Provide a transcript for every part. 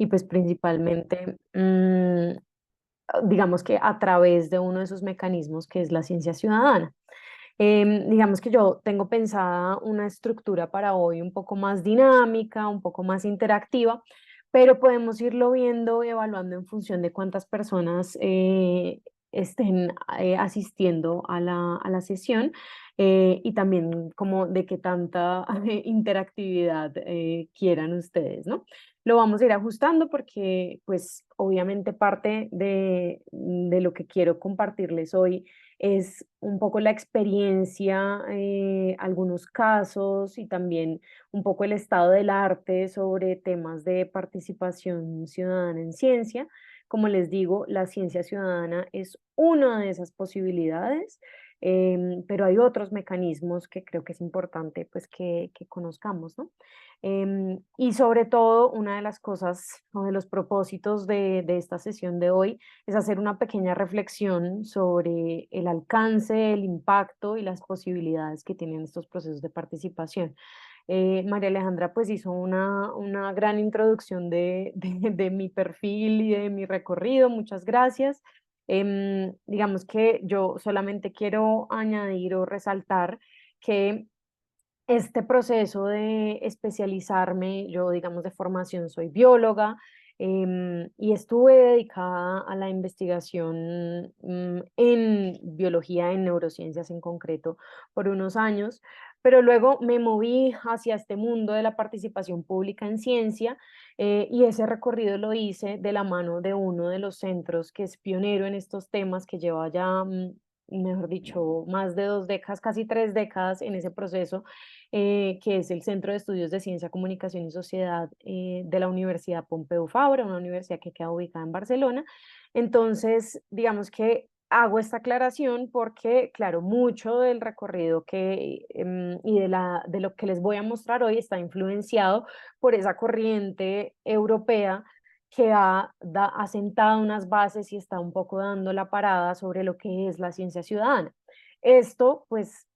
y pues principalmente, digamos que a través de uno de esos mecanismos que es la ciencia ciudadana. Digamos que yo tengo pensada una estructura para hoy un poco más dinámica, un poco más interactiva, pero podemos irlo viendo, evaluando en función de cuántas personas estén asistiendo a la sesión, y también como de qué tanta interactividad quieran ustedes, ¿no? Lo vamos a ir ajustando porque pues obviamente parte de lo que quiero compartirles hoy es un poco la experiencia, algunos casos y también un poco el estado del arte sobre temas de participación ciudadana en ciencia. Como les digo, la ciencia ciudadana es una de esas posibilidades, pero hay otros mecanismos que creo que es importante pues que conozcamos, ¿no? Y sobre todo, una de las cosas o de los propósitos de esta sesión de hoy es hacer una pequeña reflexión sobre el alcance, el impacto y las posibilidades que tienen estos procesos de participación. María Alejandra pues hizo una gran introducción de mi perfil y de mi recorrido, muchas gracias. Digamos que yo solamente quiero añadir o resaltar que este proceso de especializarme, yo digamos de formación soy bióloga, y estuve dedicada a la investigación en biología, en neurociencias en concreto, por unos años, pero luego me moví hacia este mundo de la participación pública en ciencia, y ese recorrido lo hice de la mano de uno de los centros que es pionero en estos temas, que lleva ya, mejor dicho, más de 2 décadas, casi 3 décadas en ese proceso, que es el Centro de Estudios de Ciencia, Comunicación y Sociedad de la Universidad Pompeu Fabra, una universidad que queda ubicada en Barcelona. Entonces, digamos que hago esta aclaración porque, claro, mucho del recorrido y de lo que les voy a mostrar hoy está influenciado por esa corriente europea que ha sentado unas bases y está un poco dando la parada sobre lo que es la ciencia ciudadana. Esto, pues,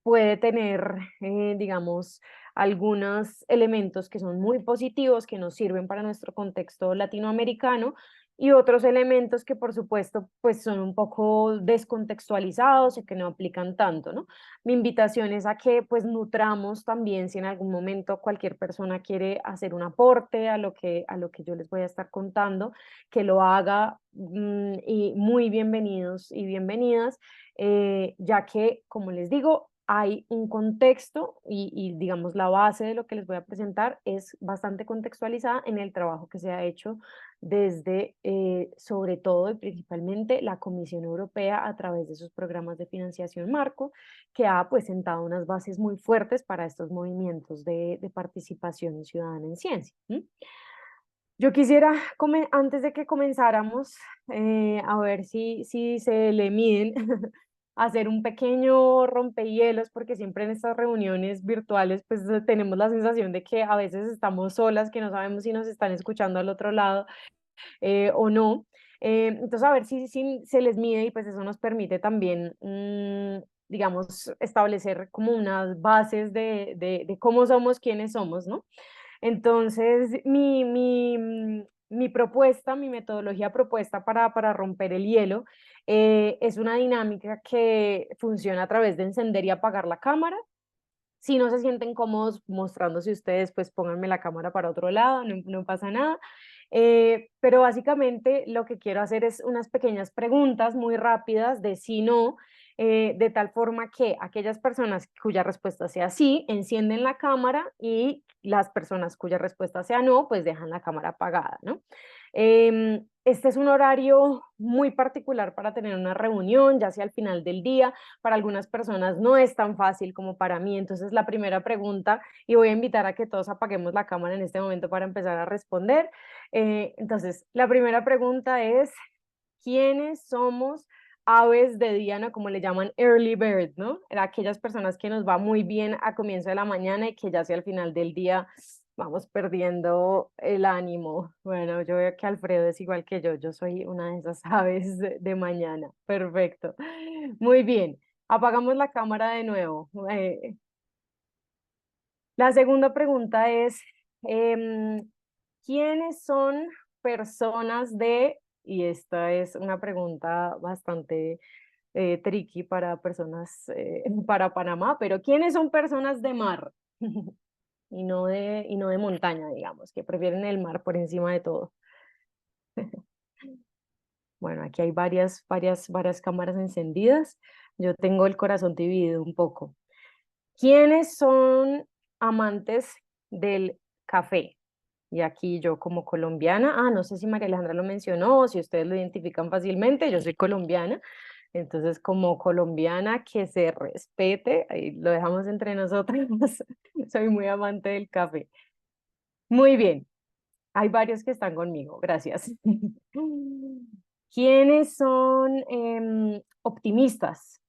puede tener, digamos, algunos elementos que son muy positivos, que nos sirven para nuestro contexto latinoamericano, y otros elementos que, por supuesto, pues son un poco descontextualizados y que no aplican tanto, ¿no? Mi invitación es a que, pues, nutramos también, si en algún momento cualquier persona quiere hacer un aporte a lo que yo les voy a estar contando, que lo haga, y muy bienvenidos y bienvenidas, ya que, como les digo, hay un contexto digamos, la base de lo que les voy a presentar es bastante contextualizada en el trabajo que se ha hecho desde, sobre todo y principalmente, la Comisión Europea a través de sus programas de financiación marco, que ha pues sentado unas bases muy fuertes para estos movimientos de participación ciudadana en ciencia. Yo quisiera, antes de que comenzáramos, a ver si se le miden, hacer un pequeño rompehielos, porque siempre en estas reuniones virtuales, pues tenemos la sensación de que a veces estamos solas, que no sabemos si nos están escuchando al otro lado, o no. Entonces, a ver si se les mide y pues eso nos permite también, digamos, establecer como unas bases de cómo somos, quiénes somos, ¿no? Entonces, mi propuesta, mi metodología propuesta para romper el hielo, es una dinámica que funciona a través de encender y apagar la cámara. Si no se sienten cómodos mostrándose ustedes, pues pónganme la cámara para otro lado, no pasa nada. Pero básicamente lo que quiero hacer es unas pequeñas preguntas muy rápidas de sí, no, de tal forma que aquellas personas cuya respuesta sea sí, encienden la cámara, y las personas cuya respuesta sea no, pues dejan la cámara apagada, ¿no? Este es un horario muy particular para tener una reunión, ya sea al final del día. Para algunas personas no es tan fácil como para mí. Entonces, la primera pregunta, y voy a invitar a que todos apaguemos la cámara en este momento para empezar a responder. Entonces, la primera pregunta es, ¿quiénes somos aves de día, no? Como le llaman early bird, ¿no? Aquellas personas que nos va muy bien a comienzo de la mañana y que ya hacia el final del día vamos perdiendo el ánimo. Bueno, yo veo que Alfredo es igual que yo soy una de esas aves de mañana. Perfecto. Muy bien, apagamos la cámara de nuevo. La segunda pregunta es, em, ¿quiénes son personas de, y esta es una pregunta bastante tricky para personas, para Panamá, pero ¿quiénes son personas de mar? Y no de montaña, digamos, que prefieren el mar por encima de todo. Bueno, aquí hay varias cámaras encendidas. Yo tengo el corazón dividido un poco. ¿Quiénes son amantes del café? Y aquí yo como colombiana, no sé si María Alejandra lo mencionó, o si ustedes lo identifican fácilmente, yo soy colombiana, entonces como colombiana que se respete, ahí lo dejamos entre nosotros, soy muy amante del café. Muy bien, hay varios que están conmigo, gracias. ¿Quiénes son optimistas?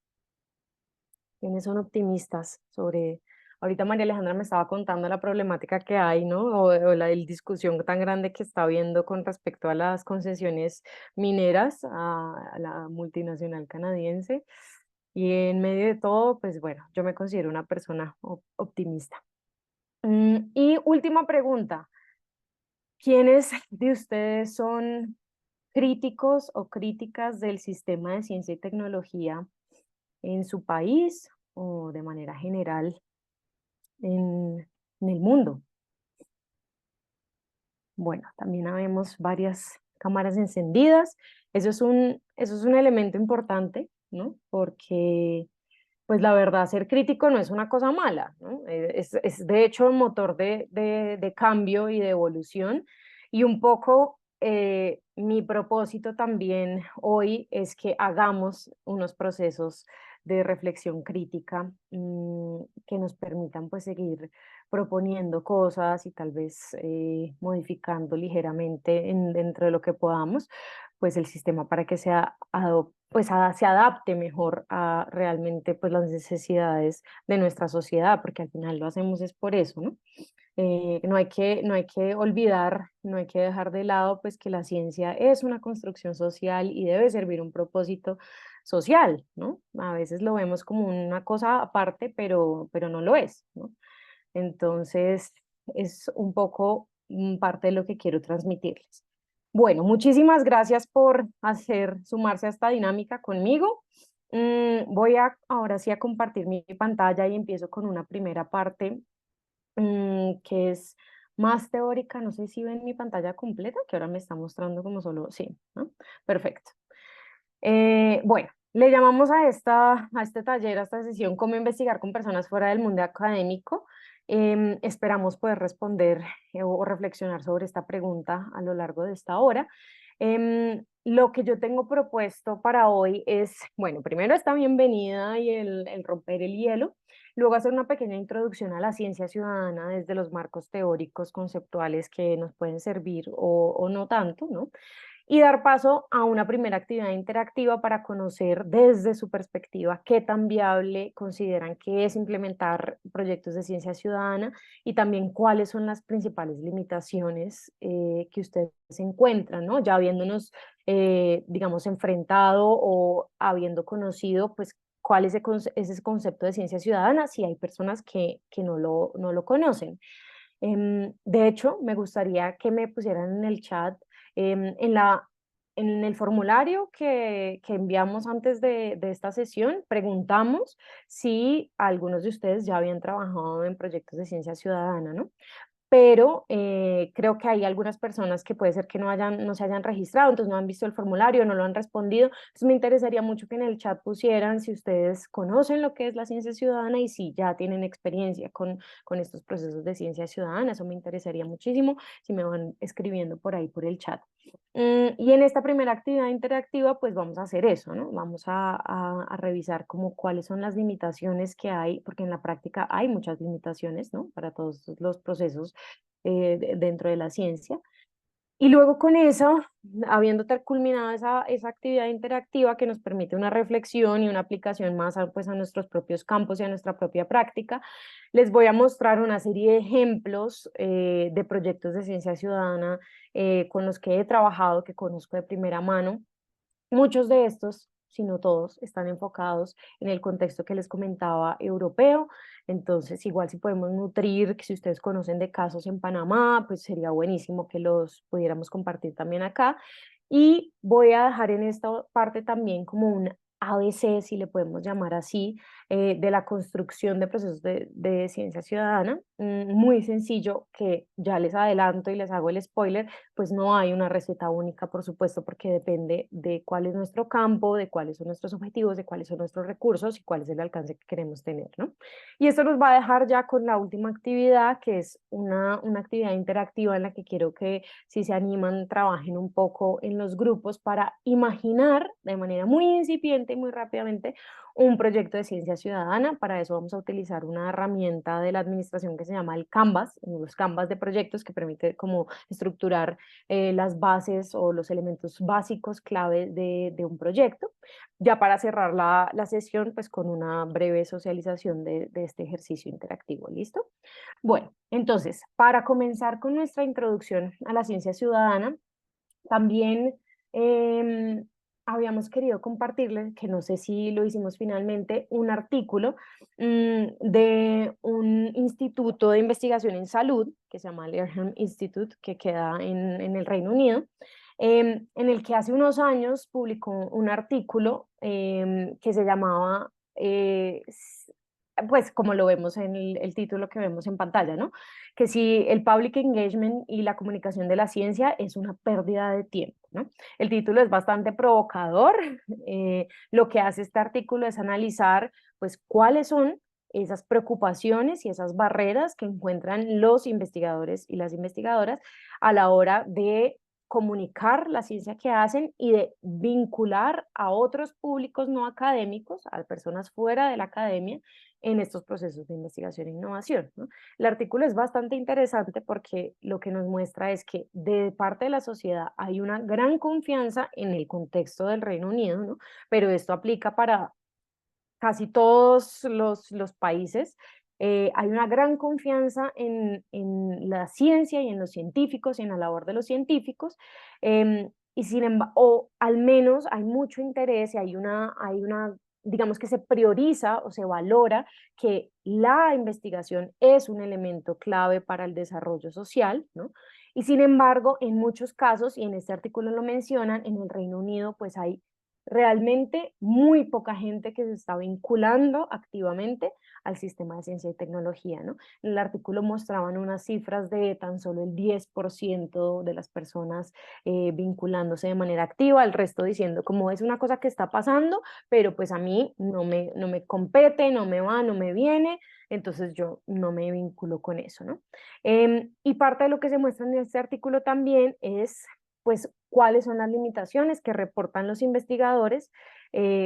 ¿Quiénes son optimistas sobre... Ahorita María Alejandra me estaba contando la problemática que hay, ¿no? O la discusión tan grande que está habiendo con respecto a las concesiones mineras a la multinacional canadiense. Y en medio de todo, pues bueno, yo me considero una persona optimista. Y última pregunta. ¿Quiénes de ustedes son críticos o críticas del sistema de ciencia y tecnología en su país o de manera general en el mundo? Bueno, también habemos varias cámaras encendidas. Eso es un elemento importante, ¿no? Porque pues la verdad, ser crítico no es una cosa mala, ¿no? Es de hecho un motor de cambio y de evolución. Y un poco mi propósito también hoy es que hagamos unos procesos de reflexión crítica que nos permitan pues seguir proponiendo cosas y tal vez modificando ligeramente dentro de lo que podamos, pues el sistema para que sea se adapte mejor a realmente pues las necesidades de nuestra sociedad, porque al final lo hacemos es por eso, ¿no? No hay que olvidar, no hay que dejar de lado pues que la ciencia es una construcción social y debe servir un propósito social, ¿no? A veces lo vemos como una cosa aparte, pero no lo es, ¿no? Entonces, es un poco parte de lo que quiero transmitirles. Bueno, muchísimas gracias por sumarse a esta dinámica conmigo. Voy a ahora sí a compartir mi pantalla y empiezo con una primera parte que es más teórica. No sé si ven mi pantalla completa, que ahora me está mostrando como solo, sí, ¿no? Perfecto. Bueno, le llamamos a este taller, a esta sesión, cómo investigar con personas fuera del mundo académico. Esperamos poder responder o reflexionar sobre esta pregunta a lo largo de esta hora. Lo que yo tengo propuesto para hoy es, bueno, primero esta bienvenida y el romper el hielo, luego hacer una pequeña introducción a la ciencia ciudadana desde los marcos teóricos, conceptuales que nos pueden servir o no tanto, ¿no? Y dar paso a una primera actividad interactiva para conocer desde su perspectiva qué tan viable consideran que es implementar proyectos de ciencia ciudadana y también cuáles son las principales limitaciones que ustedes encuentran, ¿no? Ya habiéndonos, digamos, enfrentado o habiendo conocido, pues, cuál es ese concepto de ciencia ciudadana, si hay personas que no lo conocen. De hecho, me gustaría que me pusieran en el chat en en el formulario que enviamos antes de esta sesión, preguntamos si algunos de ustedes ya habían trabajado en proyectos de ciencia ciudadana, ¿no? Pero creo que hay algunas personas que puede ser que no se hayan registrado, entonces no han visto el formulario, no lo han respondido. Entonces me interesaría mucho que en el chat pusieran si ustedes conocen lo que es la ciencia ciudadana y si ya tienen experiencia con estos procesos de ciencia ciudadana. Eso me interesaría muchísimo si me van escribiendo por ahí por el chat. Y en esta primera actividad interactiva, pues vamos a hacer eso, ¿no? Vamos a revisar como cuáles son las limitaciones que hay, porque en la práctica hay muchas limitaciones, ¿no? Para todos los procesos dentro de la ciencia. Y luego con eso, habiendo culminado esa actividad interactiva que nos permite una reflexión y una aplicación más pues, a nuestros propios campos y a nuestra propia práctica, les voy a mostrar una serie de ejemplos de proyectos de ciencia ciudadana con los que he trabajado, que conozco de primera mano. Muchos de estos sino todos están enfocados en el contexto que les comentaba europeo. Entonces, igual si podemos nutrir, que si ustedes conocen de casos en Panamá, pues sería buenísimo que los pudiéramos compartir también acá. Y voy a dejar en esta parte también como un ABC, si le podemos llamar así, de la construcción de procesos de ciencia ciudadana. Muy sencillo, que ya les adelanto y les hago el spoiler, pues no hay una receta única, por supuesto, porque depende de cuál es nuestro campo, de cuáles son nuestros objetivos, de cuáles son nuestros recursos y cuál es el alcance que queremos tener, ¿no? Y esto nos va a dejar ya con la última actividad, que es una actividad interactiva en la que quiero que, si se animan, trabajen un poco en los grupos para imaginar de manera muy incipiente y muy rápidamente un proyecto de ciencia ciudadana. Para eso vamos a utilizar una herramienta de la administración que se llama el Canvas, los Canvas de proyectos, que permite como estructurar las bases o los elementos básicos clave de un proyecto. Ya para cerrar la sesión, pues con una breve socialización de este ejercicio interactivo, ¿listo? Bueno, entonces, para comenzar con nuestra introducción a la ciencia ciudadana, también habíamos querido compartirles, que no sé si lo hicimos finalmente, un artículo de un instituto de investigación en salud que se llama Leerham Institute, que queda en el Reino Unido, en el que hace unos años publicó un artículo que se llamaba, pues como lo vemos en el título que vemos en pantalla, ¿no? Que si el public engagement y la comunicación de la ciencia es una pérdida de tiempo, ¿no? El título es bastante provocador. Lo que hace este artículo es analizar, pues, cuáles son esas preocupaciones y esas barreras que encuentran los investigadores y las investigadoras a la hora de comunicar la ciencia que hacen y de vincular a otros públicos no académicos, a personas fuera de la academia, en estos procesos de investigación e innovación, ¿no? El artículo es bastante interesante porque lo que nos muestra es que de parte de la sociedad hay una gran confianza en el contexto del Reino Unido, ¿no? Pero esto aplica para casi todos los países. Hay una gran confianza en la ciencia y en los científicos y en la labor de los científicos, y sin embargo, o al menos hay mucho interés y hay una, digamos que se prioriza o se valora que la investigación es un elemento clave para el desarrollo social, ¿no? Y sin embargo, en muchos casos, y en este artículo lo mencionan, en el Reino Unido pues hay realmente muy poca gente que se está vinculando activamente al sistema de ciencia y tecnología, ¿no? En el artículo mostraban unas cifras de tan solo el 10% de las personas vinculándose de manera activa, el resto diciendo como es una cosa que está pasando, pero pues a mí no me compete, no me va, no me viene, entonces yo no me vinculo con eso, ¿no? Y parte de lo que se muestra en este artículo también es pues cuáles son las limitaciones que reportan los investigadores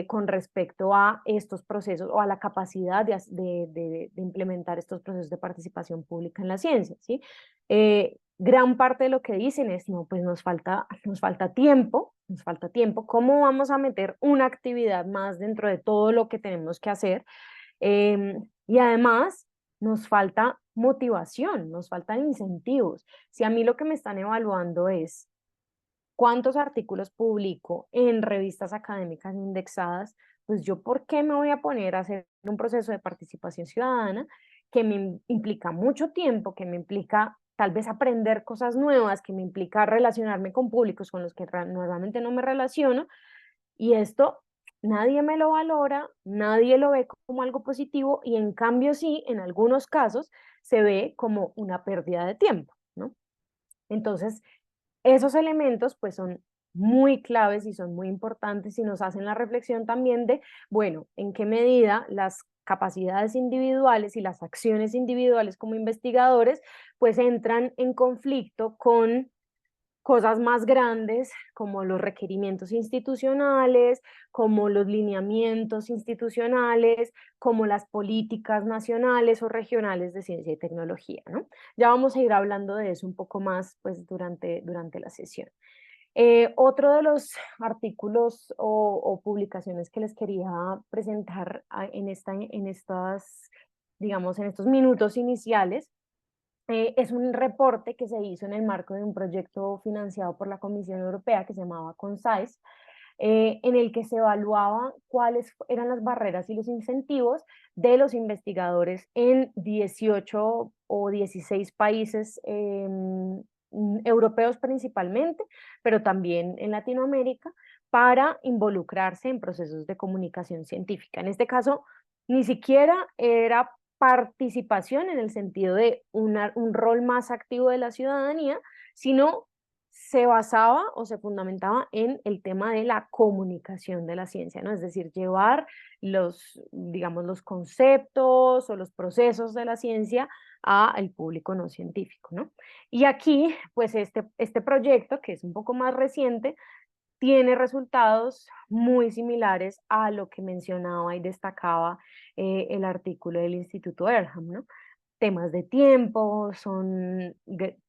con respecto a estos procesos o a la capacidad de implementar estos procesos de participación pública en la ciencia, ¿sí? Gran parte de lo que dicen es, no, pues nos falta tiempo, nos falta tiempo. ¿Cómo vamos a meter una actividad más dentro de todo lo que tenemos que hacer? Y además nos falta motivación, nos faltan incentivos. Si a mí lo que me están evaluando es cuántos artículos publico en revistas académicas indexadas, pues yo, ¿por qué me voy a poner a hacer un proceso de participación ciudadana que me implica mucho tiempo, que me implica tal vez aprender cosas nuevas, que me implica relacionarme con públicos con los que normalmente no me relaciono? Y esto nadie me lo valora, nadie lo ve como algo positivo, y en cambio sí, en algunos casos se ve como una pérdida de tiempo, ¿no? Entonces, esos elementos pues son muy claves y son muy importantes y nos hacen la reflexión también de, bueno, en qué medida las capacidades individuales y las acciones individuales como investigadores pues entran en conflicto con cosas más grandes como los requerimientos institucionales, como los lineamientos institucionales, como las políticas nacionales o regionales de ciencia y tecnología, ¿no? Ya vamos a ir hablando de eso un poco más pues durante la sesión. Otro de los artículos o publicaciones que les quería presentar digamos, en estos minutos iniciales, es un reporte que se hizo en el marco de un proyecto financiado por la Comisión Europea que se llamaba CONCISE, en el que se evaluaba cuáles eran las barreras y los incentivos de los investigadores en 18 o 16 países europeos principalmente, pero también en Latinoamérica, para involucrarse en procesos de comunicación científica. En este caso, ni siquiera era participación en el sentido de un rol más activo de la ciudadanía, sino se basaba o se fundamentaba en el tema de la comunicación de la ciencia, ¿no? Es decir, llevar los, digamos, los conceptos o los procesos de la ciencia al público no científico, ¿no? Y aquí, pues este proyecto, que es un poco más reciente, tiene resultados muy similares a lo que mencionaba y destacaba el artículo del Instituto Earham, ¿no? Temas de tiempo son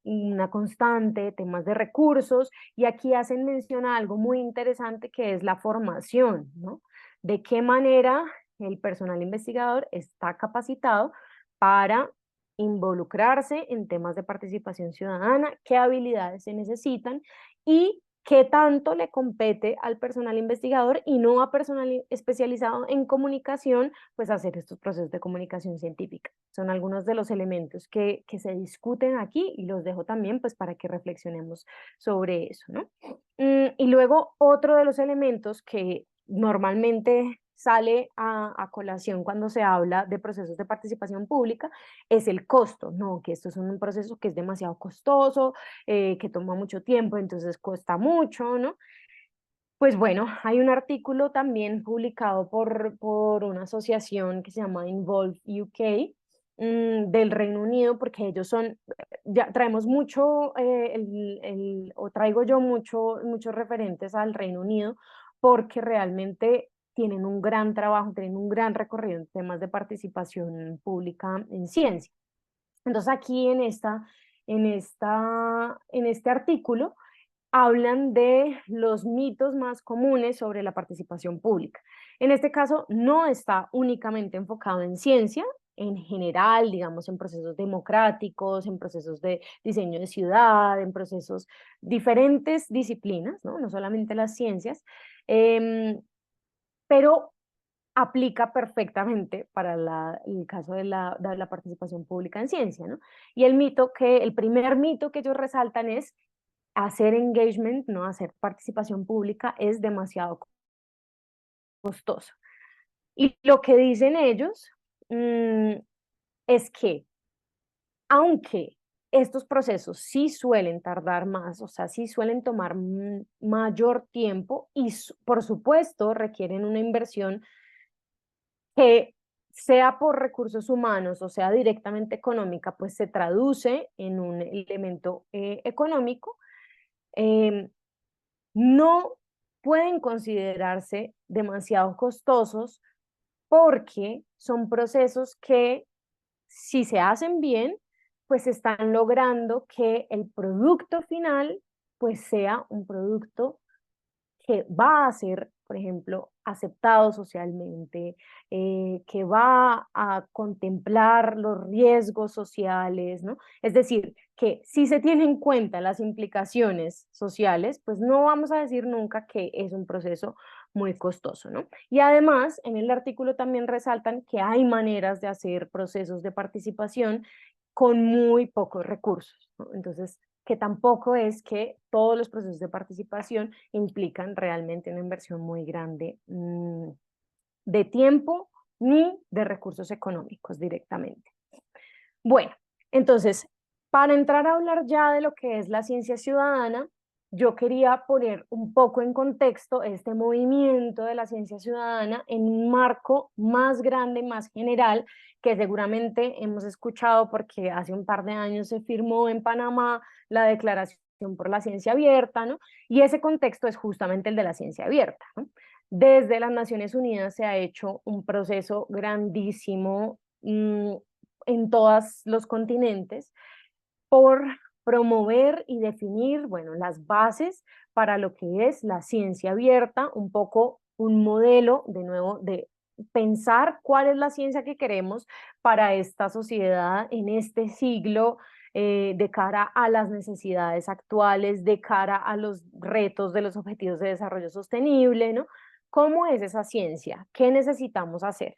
una constante, temas de recursos, y aquí hacen mención a algo muy interesante que es la formación, ¿no? De qué manera el personal investigador está capacitado para involucrarse en temas de participación ciudadana, qué habilidades se necesitan y qué tanto le compete al personal investigador y no a personal especializado en comunicación, pues hacer estos procesos de comunicación científica. Son algunos de los elementos que se discuten aquí y los dejo también pues para que reflexionemos sobre eso, ¿no? Y luego otro de los elementos que normalmente sale a colación cuando se habla de procesos de participación pública es el costo, ¿no? Que esto es un proceso que es demasiado costoso, que toma mucho tiempo, entonces cuesta mucho, ¿no? Pues bueno, hay un artículo también publicado por una asociación que se llama Involve UK, del Reino Unido, porque ellos son, ya traemos mucho, o traigo yo muchos referentes al Reino Unido, porque realmente tienen un gran trabajo, tienen un gran recorrido en temas de participación pública en ciencia. Entonces aquí en este artículo hablan de los mitos más comunes sobre la participación pública. En este caso, no está únicamente enfocado en ciencia, en general, digamos, en procesos democráticos, en procesos de diseño de ciudad, en procesos diferentes disciplinas, ¿no? No solamente las ciencias, pero aplica perfectamente para el caso de la participación pública en ciencia, ¿no? Y el primer mito que ellos resaltan es hacer engagement, no hacer participación pública es demasiado costoso. Y lo que dicen ellos es que aunque estos procesos sí suelen tardar más, o sea, sí suelen tomar mayor tiempo y por supuesto requieren una inversión que sea por recursos humanos o sea directamente económica, pues se traduce en un elemento económico. eh, no pueden considerarse demasiado costosos porque son procesos que, si se hacen bien, pues están logrando que el producto final pues sea un producto que va a ser, por ejemplo, aceptado socialmente, que va a contemplar los riesgos sociales, ¿no? Es decir, que si se tienen en cuenta las implicaciones sociales, pues no vamos a decir nunca que es un proceso muy costoso, ¿no? Y además, en el artículo también resaltan que hay maneras de hacer procesos de participación con muy pocos recursos, ¿no? Entonces, que tampoco es que todos los procesos de participación implican realmente una inversión muy grande de tiempo ni de recursos económicos directamente. Bueno, entonces, para entrar a hablar ya de lo que es la ciencia ciudadana, yo quería poner un poco en contexto este movimiento de la ciencia ciudadana en un marco más grande, más general, que seguramente hemos escuchado porque hace un par de años se firmó en Panamá la Declaración por la Ciencia Abierta, ¿no? Y ese contexto es justamente el de la ciencia abierta, ¿no? Desde las Naciones Unidas se ha hecho un proceso grandísimo en todos los continentes por promover y definir, bueno, las bases para lo que es la ciencia abierta, un poco un modelo, de nuevo, de pensar cuál es la ciencia que queremos para esta sociedad en este siglo de cara a las necesidades actuales, de cara a los retos de los objetivos de desarrollo sostenible, ¿no? ¿Cómo es esa ciencia? ¿Qué necesitamos hacer?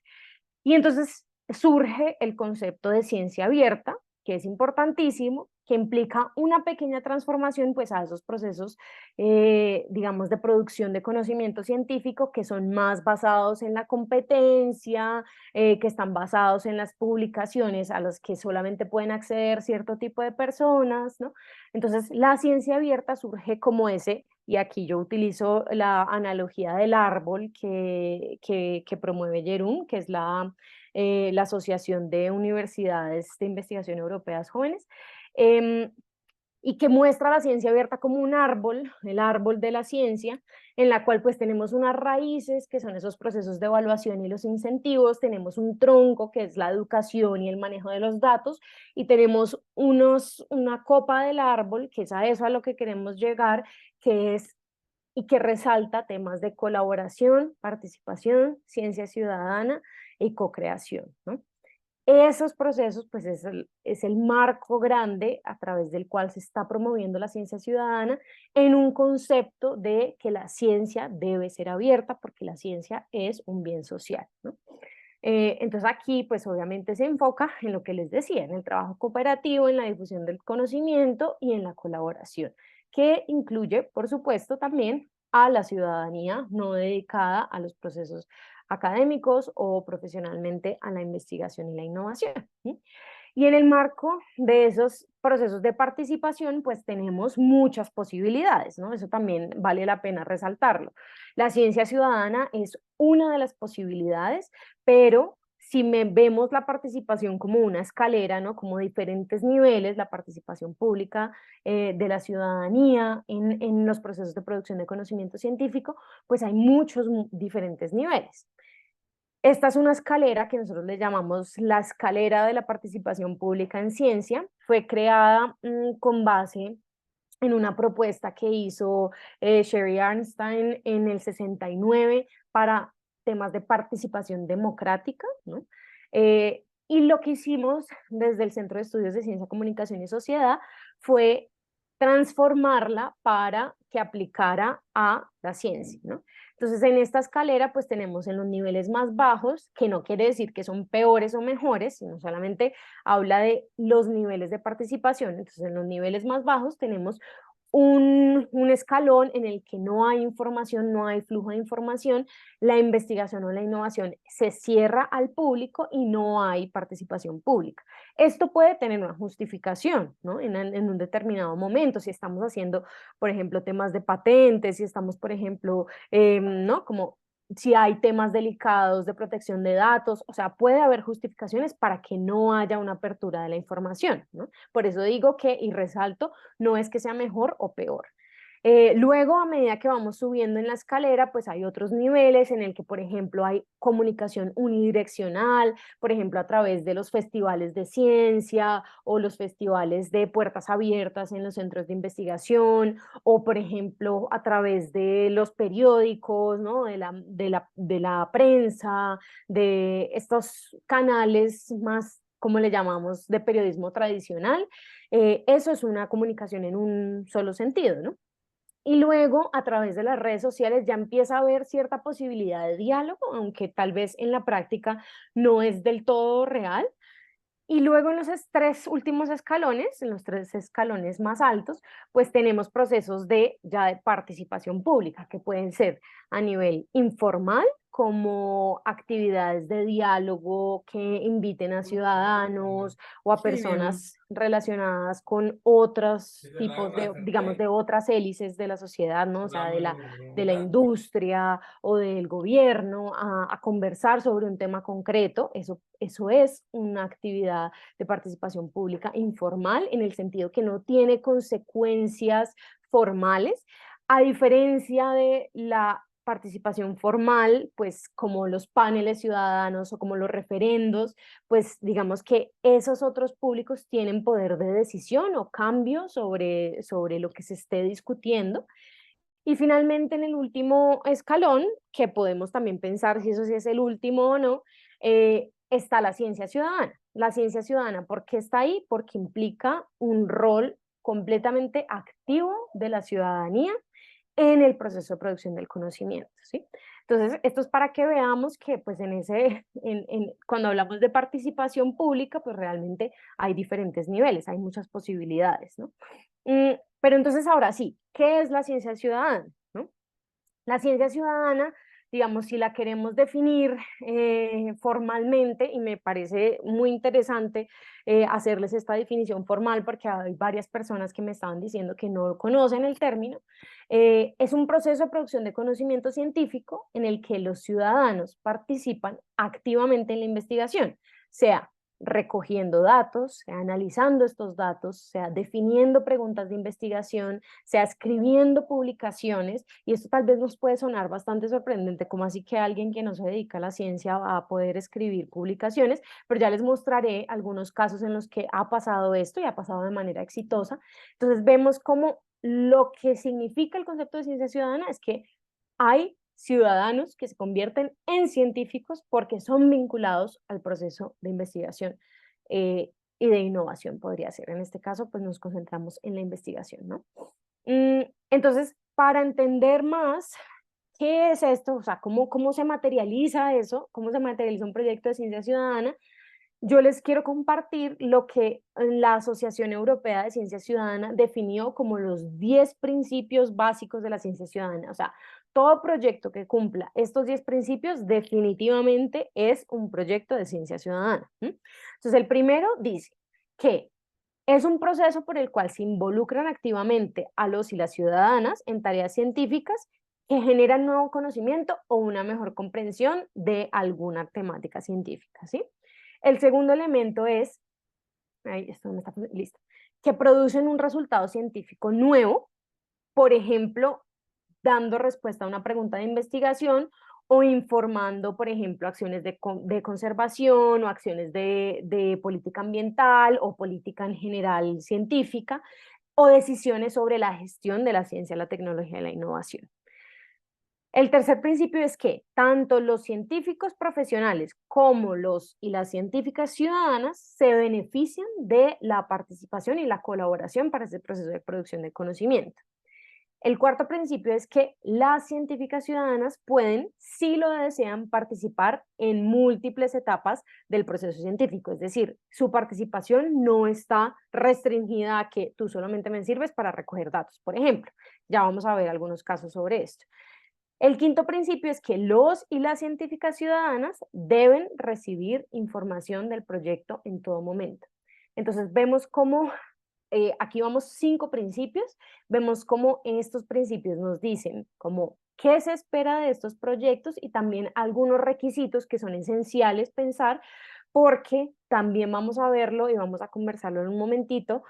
Y entonces surge el concepto de ciencia abierta, que es importantísimo, que implica una pequeña transformación pues a esos procesos, digamos, de producción de conocimiento científico que son más basados en la competencia, que están basados en las publicaciones a las que solamente pueden acceder cierto tipo de personas, ¿no? Entonces, la ciencia abierta surge como ese, y aquí yo utilizo la analogía del árbol que promueve Jerum, que es la Asociación de Universidades de Investigación Europeas Jóvenes, eh, y que muestra la ciencia abierta como un árbol, el árbol de la ciencia, en la cual pues tenemos unas raíces, que son esos procesos de evaluación y los incentivos, tenemos un tronco, que es la educación y el manejo de los datos, y tenemos una copa del árbol, que es a eso a lo que queremos llegar, que es y que resalta temas de colaboración, participación, ciencia ciudadana y co-creación, ¿no? Esos procesos, pues es el marco grande a través del cual se está promoviendo la ciencia ciudadana en un concepto de que la ciencia debe ser abierta porque la ciencia es un bien social, ¿no? Entonces aquí, pues obviamente se enfoca en lo que les decía, en el trabajo cooperativo, en la difusión del conocimiento y en la colaboración, que incluye, por supuesto, también a la ciudadanía no dedicada a los procesos académicos o profesionalmente a la investigación y la innovación, ¿sí? Y en el marco de esos procesos de participación, pues tenemos muchas posibilidades, ¿no? Eso también vale la pena resaltarlo. La ciencia ciudadana es una de las posibilidades, pero si vemos la participación como una escalera, ¿no? Como diferentes niveles, la participación pública de la ciudadanía en los procesos de producción de conocimiento científico, pues hay muchos diferentes niveles. Esta es una escalera que nosotros le llamamos la escalera de la participación pública en ciencia. Fue creada con base en una propuesta que hizo Sherry Arnstein en el 69 para temas de participación democrática, ¿no? Y lo que hicimos desde el Centro de Estudios de Ciencia, Comunicación y Sociedad fue transformarla para que aplicara a la ciencia, ¿no? Entonces, en esta escalera, pues tenemos en los niveles más bajos, que no quiere decir que son peores o mejores, sino solamente habla de los niveles de participación. Entonces, en los niveles más bajos tenemos un escalón en el que no hay información, no hay flujo de información, la investigación o la innovación se cierra al público y no hay participación pública. Esto puede tener una justificación, ¿no? En un determinado momento, si estamos haciendo, por ejemplo, temas de patentes, si estamos, por ejemplo, ¿no? Como si hay temas delicados de protección de datos, o sea, puede haber justificaciones para que no haya una apertura de la información, ¿no? Por eso digo que, y resalto, no es que sea mejor o peor. Luego, a medida que vamos subiendo en la escalera, pues hay otros niveles en el que, por ejemplo, hay comunicación unidireccional, por ejemplo, a través de los festivales de ciencia o los festivales de puertas abiertas en los centros de investigación, o, por ejemplo, a través de los periódicos, ¿no? De la prensa, de estos canales más, como le llamamos, de periodismo tradicional. Eso es una comunicación en un solo sentido, ¿no? Y luego, a través de las redes sociales, ya empieza a haber cierta posibilidad de diálogo, aunque tal vez en la práctica no es del todo real. Y luego en los tres últimos escalones, en los tres escalones más altos, pues tenemos procesos ya de participación pública, que pueden ser a nivel informal, como actividades de diálogo que inviten a ciudadanos o a Sí, personas relacionadas con otros tipos de, digamos, de otras hélices de la sociedad, ¿no? O sea, de la industria o del gobierno, a conversar sobre un tema concreto. Eso es una actividad de participación pública informal en el sentido que no tiene consecuencias formales, a diferencia de la participación formal, pues como los paneles ciudadanos o como los referendos, pues digamos que esos otros públicos tienen poder de decisión o cambio sobre lo que se esté discutiendo. Y finalmente, en el último escalón, que podemos también pensar si eso sí es el último o no, está la ciencia ciudadana. la ciencia ciudadana, ¿por qué está ahí? Porque implica un rol completamente activo de la ciudadanía en el proceso de producción del conocimiento, ¿sí? Entonces, esto es para que veamos que, pues, cuando hablamos de participación pública, pues realmente hay diferentes niveles, hay muchas posibilidades, ¿no? Pero entonces, ahora sí, ¿qué es la ciencia ciudadana? ¿No? La ciencia ciudadana, digamos, si la queremos definir formalmente, y me parece muy interesante hacerles esta definición formal porque hay varias personas que me estaban diciendo que no conocen el término, es un proceso de producción de conocimiento científico en el que los ciudadanos participan activamente en la investigación, sea recogiendo datos, sea analizando estos datos, sea definiendo preguntas de investigación, sea escribiendo publicaciones, y esto tal vez nos puede sonar bastante sorprendente, como así que alguien que no se dedica a la ciencia va a poder escribir publicaciones, pero ya les mostraré algunos casos en los que ha pasado esto y ha pasado de manera exitosa. Entonces vemos cómo lo que significa el concepto de ciencia ciudadana es que hay ciudadanos que se convierten en científicos porque son vinculados al proceso de investigación y de innovación, podría ser. En este caso, pues nos concentramos en la investigación, ¿no? Entonces, para entender más qué es esto, o sea, cómo se materializa eso, cómo se materializa un proyecto de ciencia ciudadana, yo les quiero compartir lo que la Asociación Europea de Ciencia Ciudadana definió como los 10 principios básicos de la ciencia ciudadana. O sea, todo proyecto que cumpla estos 10 principios definitivamente es un proyecto de ciencia ciudadana. Entonces, el primero dice que es un proceso por el cual se involucran activamente a los y las ciudadanas en tareas científicas que generan nuevo conocimiento o una mejor comprensión de alguna temática científica, ¿sí? El segundo elemento es, ahí esto no está listo, que producen un resultado científico nuevo, por ejemplo, dando respuesta a una pregunta de investigación o informando, por ejemplo, acciones de conservación o acciones de política ambiental o política en general científica o decisiones sobre la gestión de la ciencia, la tecnología y la innovación. El tercer principio es que tanto los científicos profesionales como los y las científicas ciudadanas se benefician de la participación y la colaboración para ese proceso de producción de conocimiento. El cuarto principio es que las científicas ciudadanas pueden, si lo desean, participar en múltiples etapas del proceso científico, es decir, su participación no está restringida a que tú solamente me sirves para recoger datos, por ejemplo. Ya vamos a ver algunos casos sobre esto. El quinto principio es que los y las científicas ciudadanas deben recibir información del proyecto en todo momento. Entonces vemos cómo, aquí vamos 5 principios, vemos cómo en estos principios nos dicen como qué se espera de estos proyectos y también algunos requisitos que son esenciales pensar, porque también vamos a verlo y vamos a conversarlo en un momentito.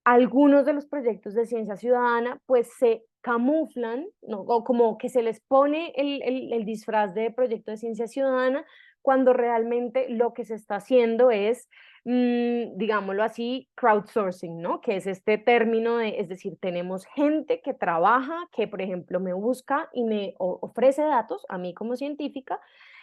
Algunos de los proyectos de ciencia ciudadana pues se camuflan, ¿no? O como que se les pone el disfraz de proyecto de ciencia ciudadana cuando realmente lo que se está haciendo es, digámoslo así, crowdsourcing, ¿no? Que es este término de, es decir, tenemos gente que trabaja, que por ejemplo me busca y me ofrece datos a mí como científica,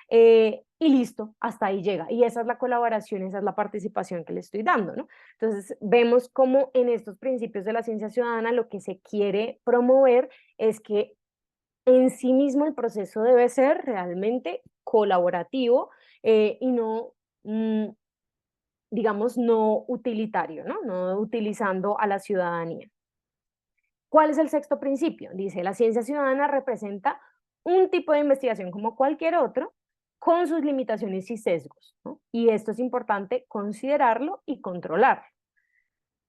y listo, hasta ahí llega. Y esa es la colaboración, esa es la participación que le estoy dando, ¿no? Entonces, vemos cómo en estos principios de la ciencia ciudadana lo que se quiere promover es que en sí mismo el proceso debe ser realmente colaborativo y no, digamos, no utilitario, ¿no? No utilizando a la ciudadanía. ¿Cuál es el sexto principio? Dice, la ciencia ciudadana representa un tipo de investigación como cualquier otro, con sus limitaciones y sesgos, ¿no? Y esto es importante considerarlo y controlarlo.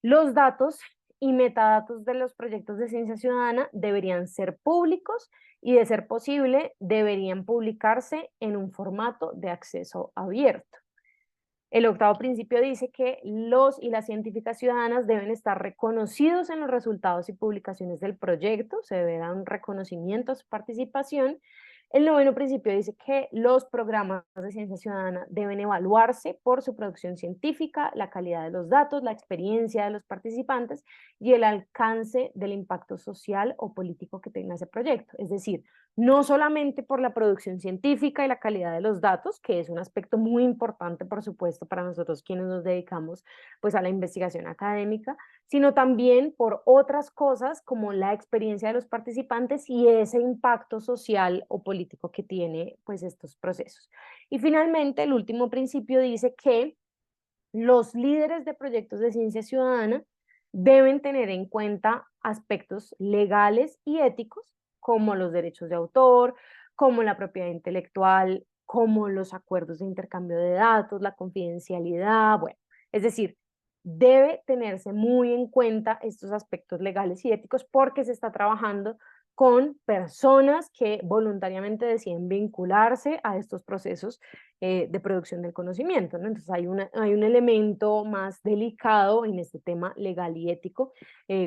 Los datos y metadatos de los proyectos de ciencia ciudadana deberían ser públicos y, de ser posible, deberían publicarse en un formato de acceso abierto. El octavo principio dice que los y las científicas ciudadanas deben estar reconocidos en los resultados y publicaciones del proyecto, se debe dar un reconocimiento a su participación El noveno principio dice que los programas de ciencia ciudadana deben evaluarse por su producción científica, la calidad de los datos, la experiencia de los participantes y el alcance del impacto social o político que tenga ese proyecto. Es decir, no solamente por la producción científica y la calidad de los datos, que es un aspecto muy importante, por supuesto, para nosotros quienes nos dedicamos pues a la investigación académica, sino también por otras cosas como la experiencia de los participantes y ese impacto social o político que tiene pues estos procesos. Y finalmente, el último principio dice que los líderes de proyectos de ciencia ciudadana deben tener en cuenta aspectos legales y éticos como los derechos de autor, como la propiedad intelectual, como los acuerdos de intercambio de datos, la confidencialidad, bueno, es decir, debe tenerse muy en cuenta estos aspectos legales y éticos porque se está trabajando con personas que voluntariamente deciden vincularse a estos procesos de producción del conocimiento, ¿no? Entonces hay un elemento más delicado en este tema legal y ético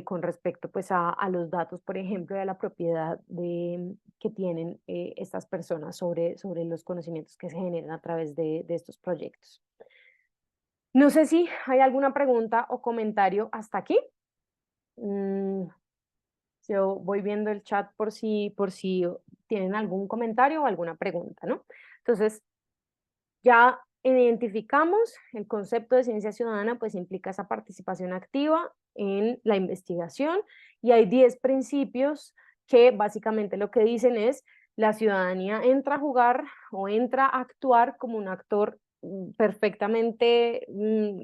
con respecto pues a los datos, por ejemplo, y a la propiedad que tienen estas personas sobre los conocimientos que se generan a través de estos proyectos. No sé si hay alguna pregunta o comentario hasta aquí. Mm, yo voy viendo el chat por si tienen algún comentario o alguna pregunta, ¿no? Entonces, ya identificamos el concepto de ciencia ciudadana, pues implica esa participación activa en la investigación y hay 10 principios que básicamente lo que dicen es la ciudadanía entra a jugar o entra a actuar como un actor perfectamente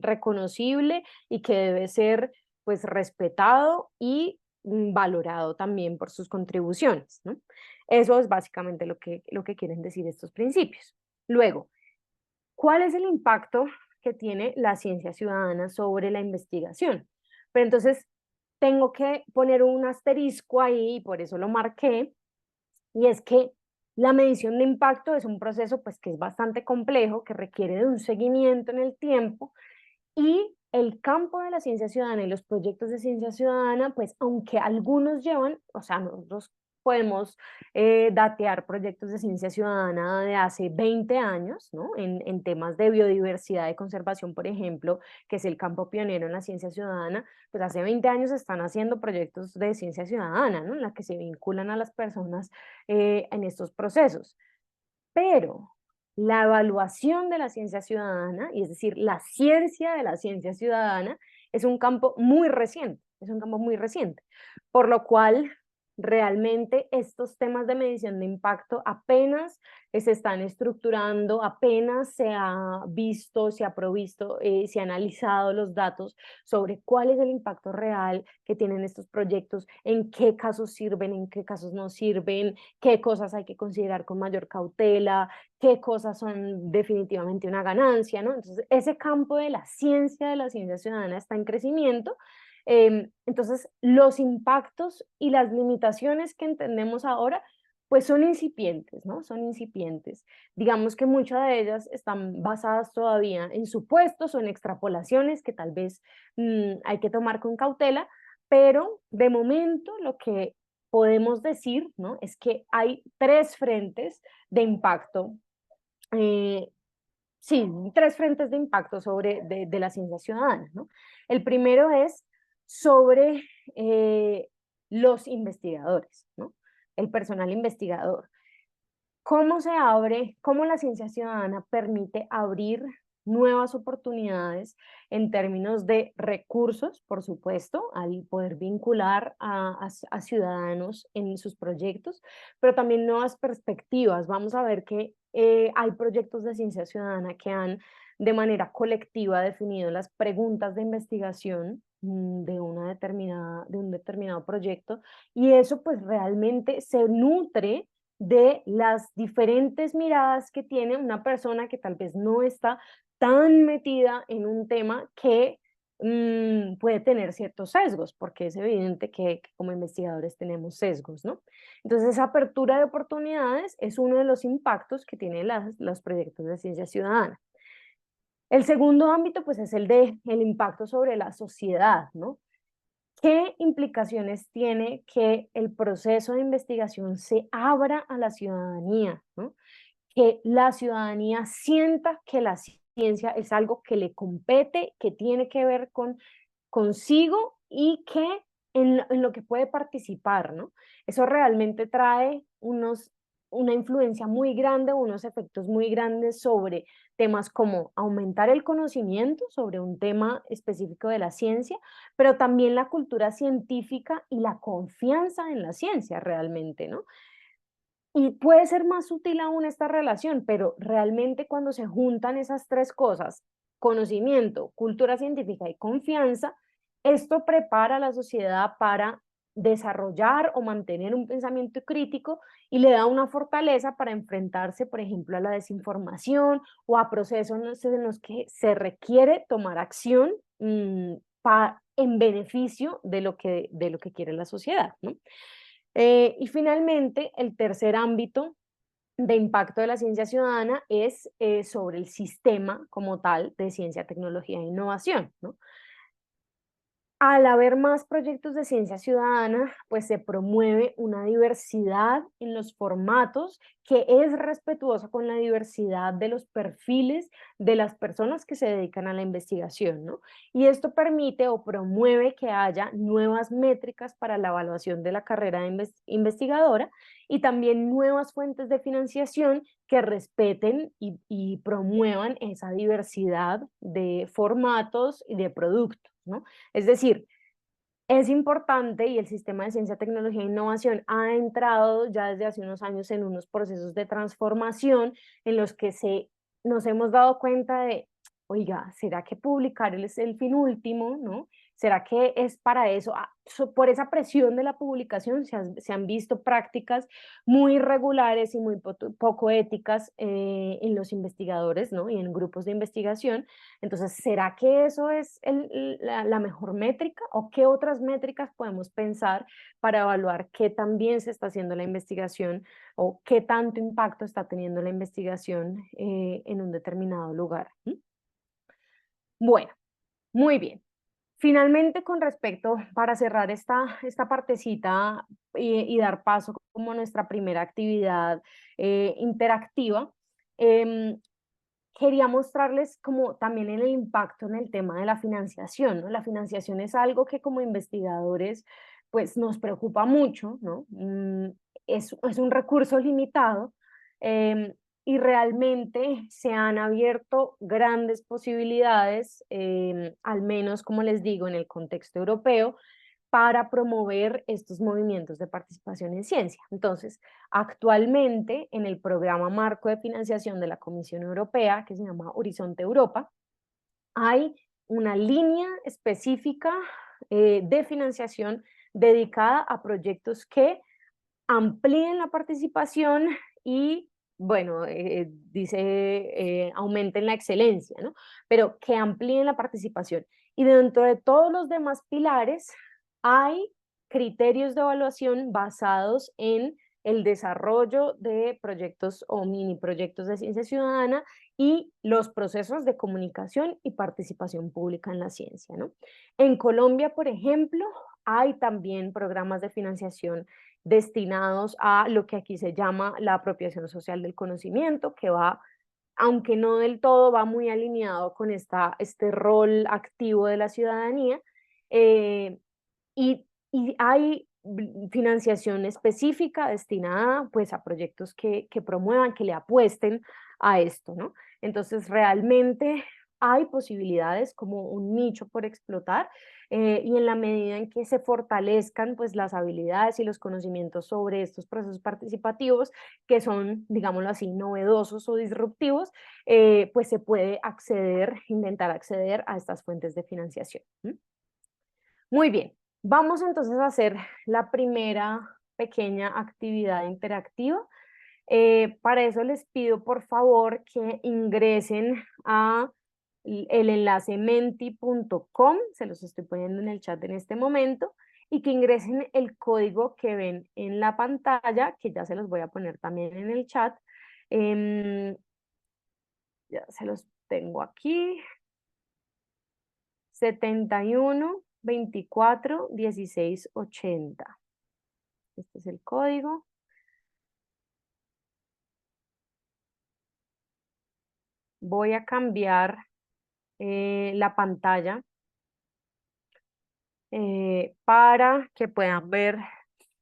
reconocible y que debe ser pues respetado y valorado también por sus contribuciones, ¿no? Eso es básicamente lo que quieren decir estos principios. Luego, ¿cuál es el impacto que tiene la ciencia ciudadana sobre la investigación? Pero entonces tengo que poner un asterisco ahí y por eso lo marqué, y es que la medición de impacto es un proceso pues que es bastante complejo, que requiere de un seguimiento en el tiempo y el campo de la ciencia ciudadana y los proyectos de ciencia ciudadana, pues aunque algunos llevan, o sea, nosotros podemos datear proyectos de ciencia ciudadana de hace 20 años, ¿no? En temas de biodiversidad y conservación, por ejemplo, que es el campo pionero en la ciencia ciudadana, pues hace 20 años están haciendo proyectos de ciencia ciudadana, ¿no? En la que se vinculan a las personas en estos procesos. Pero la evaluación de la ciencia ciudadana, y es decir, la ciencia de la ciencia ciudadana, es un campo muy reciente, es un campo muy reciente, por lo cual realmente estos temas de medición de impacto apenas se están estructurando, apenas se ha visto, se ha provisto, se ha analizado los datos sobre cuál es el impacto real que tienen estos proyectos, en qué casos sirven, en qué casos no sirven, qué cosas hay que considerar con mayor cautela, qué cosas son definitivamente una ganancia, ¿no? Entonces, ese campo de la ciencia ciudadana está en crecimiento. Entonces, los impactos y las limitaciones que entendemos ahora, pues son incipientes, ¿no? Son incipientes. Digamos que muchas de ellas están basadas todavía en supuestos o en extrapolaciones que tal vez hay que tomar con cautela, pero de momento lo que podemos decir, ¿no? Es que hay tres frentes de impacto, eh, sí, tres frentes de impacto de la ciencia ciudadana, ¿no? El primero es sobre los investigadores, ¿no? El personal investigador. ¿Cómo se abre, cómo la ciencia ciudadana permite abrir nuevas oportunidades en términos de recursos, por supuesto, al poder vincular a ciudadanos en sus proyectos, pero también nuevas perspectivas? Vamos a ver que hay proyectos de ciencia ciudadana que han de manera colectiva definido las preguntas de investigación de un determinado proyecto, y eso pues realmente se nutre de las diferentes miradas que tiene una persona que tal vez no está tan metida en un tema que puede tener ciertos sesgos, porque es evidente que como investigadores tenemos sesgos, ¿no? Entonces, esa apertura de oportunidades es uno de los impactos que tienen los proyectos de ciencia ciudadana. El segundo ámbito, pues, es el de el impacto sobre la sociedad, ¿no? ¿Qué implicaciones tiene que el proceso de investigación se abra a la ciudadanía, ¿no? Que la ciudadanía sienta que la ciencia es algo que le compete, que tiene que ver con consigo y que en lo que puede participar, ¿no? Eso realmente trae una influencia muy grande, unos efectos muy grandes sobre temas como aumentar el conocimiento sobre un tema específico de la ciencia, pero también la cultura científica y la confianza en la ciencia realmente, ¿no? Y puede ser más útil aún esta relación, pero realmente cuando se juntan esas tres cosas, conocimiento, cultura científica y confianza, esto prepara a la sociedad para desarrollar o mantener un pensamiento crítico y le da una fortaleza para enfrentarse, por ejemplo, a la desinformación o a procesos en los que se requiere tomar acción en beneficio de lo que quiere la sociedad, ¿no? Y finalmente, el tercer ámbito de impacto de la ciencia ciudadana es sobre el sistema como tal de ciencia, tecnología e innovación, ¿no? Al haber más proyectos de ciencia ciudadana, pues se promueve una diversidad en los formatos que es respetuosa con la diversidad de los perfiles de las personas que se dedican a la investigación, ¿no? Y esto permite o promueve que haya nuevas métricas para la evaluación de la carrera de investigadora y también nuevas fuentes de financiación que respeten y promuevan esa diversidad de formatos y de productos, ¿no? Es decir, es importante y el sistema de ciencia, tecnología e innovación ha entrado ya desde hace unos años en unos procesos de transformación en los que nos hemos dado cuenta de, oiga, ¿será que publicar es el fin último, no? ¿Será que es para eso? Por esa presión de la publicación se han visto prácticas muy irregulares y muy poco éticas en los investigadores, ¿no? Y en grupos de investigación. Entonces, ¿será que eso es la mejor métrica o qué otras métricas podemos pensar para evaluar qué tan bien se está haciendo la investigación o qué tanto impacto está teniendo la investigación en un determinado lugar? ¿Mm? Bueno, muy bien. Finalmente, con respecto, para cerrar esta partecita y dar paso como a nuestra primera actividad interactiva, em, quería mostrarles como también el impacto en el tema de la financiación, ¿no? La financiación es algo que como investigadores pues nos preocupa mucho, ¿no? Es un recurso limitado em, y realmente se han abierto grandes posibilidades, al menos como les digo, en el contexto europeo, para promover estos movimientos de participación en ciencia. Entonces, actualmente en el programa marco de financiación de la Comisión Europea, que se llama Horizonte Europa, hay una línea específica de financiación dedicada a proyectos que amplíen la participación y, bueno, dice, aumenten la excelencia, ¿no? Pero que amplíen la participación. Y dentro de todos los demás pilares hay criterios de evaluación basados en el desarrollo de proyectos o mini proyectos de ciencia ciudadana y los procesos de comunicación y participación pública en la ciencia, ¿no? En Colombia, por ejemplo, hay también programas de financiación destinados a lo que aquí se llama la apropiación social del conocimiento, que va, aunque no del todo, va muy alineado con este rol activo de la ciudadanía. eh, y hay financiación específica destinada pues a proyectos que promuevan, que le apuesten a esto, ¿no? Entonces realmente hay posibilidades como un nicho por explotar y en la medida en que se fortalezcan pues las habilidades y los conocimientos sobre estos procesos participativos que son, digámoslo así, novedosos o disruptivos, pues se puede acceder, intentar acceder a estas fuentes de financiación. Muy bien, vamos entonces a hacer la primera pequeña actividad interactiva. Para eso les pido por favor que ingresen a el enlace menti.com, se los estoy poniendo en el chat en este momento, y que ingresen el código que ven en la pantalla, que ya se los voy a poner también en el chat. Em, ya se los tengo aquí. 71 24 16 80. Este es el código. Voy a cambiar la pantalla para que puedan ver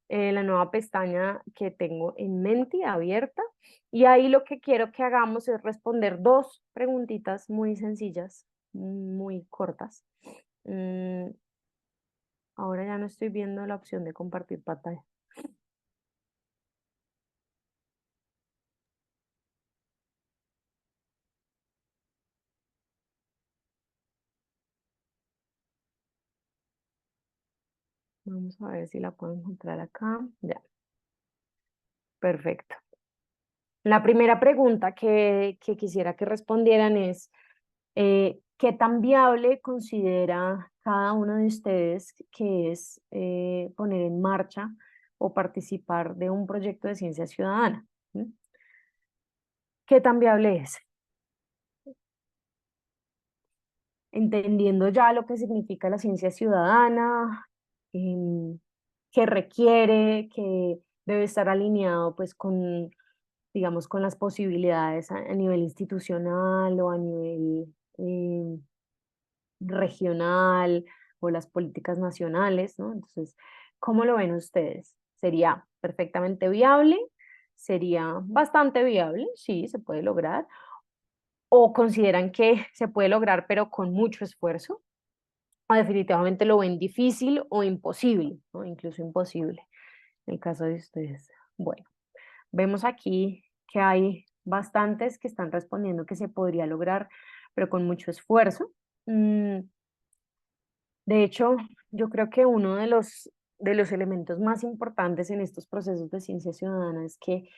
la nueva pestaña que tengo en Menti abierta. Y ahí lo que quiero que hagamos es responder dos preguntitas muy sencillas, muy cortas. Ahora ya no estoy viendo la opción de compartir pantalla. Vamos a ver si la puedo encontrar acá. Ya, perfecto. La primera pregunta que quisiera que respondieran es, ¿qué tan viable considera cada uno de ustedes que es poner en marcha o participar de un proyecto de ciencia ciudadana? ¿Mm? ¿Qué tan viable es? Entendiendo ya lo que significa la ciencia ciudadana, qué requiere, que debe estar alineado pues con, digamos, con las posibilidades a nivel institucional o a nivel regional o las políticas nacionales, ¿no? Entonces, ¿cómo lo ven ustedes? ¿Sería perfectamente viable? ¿Sería bastante viable? Sí, se puede lograr. ¿O consideran que se puede lograr pero con mucho esfuerzo? ¿O definitivamente lo ven difícil o imposible, ¿no? Incluso imposible, en el caso de ustedes? Bueno, vemos aquí que hay bastantes que están respondiendo que se podría lograr, pero con mucho esfuerzo. Mm, De hecho, yo creo que uno de los elementos más importantes en estos procesos de ciencia ciudadana es que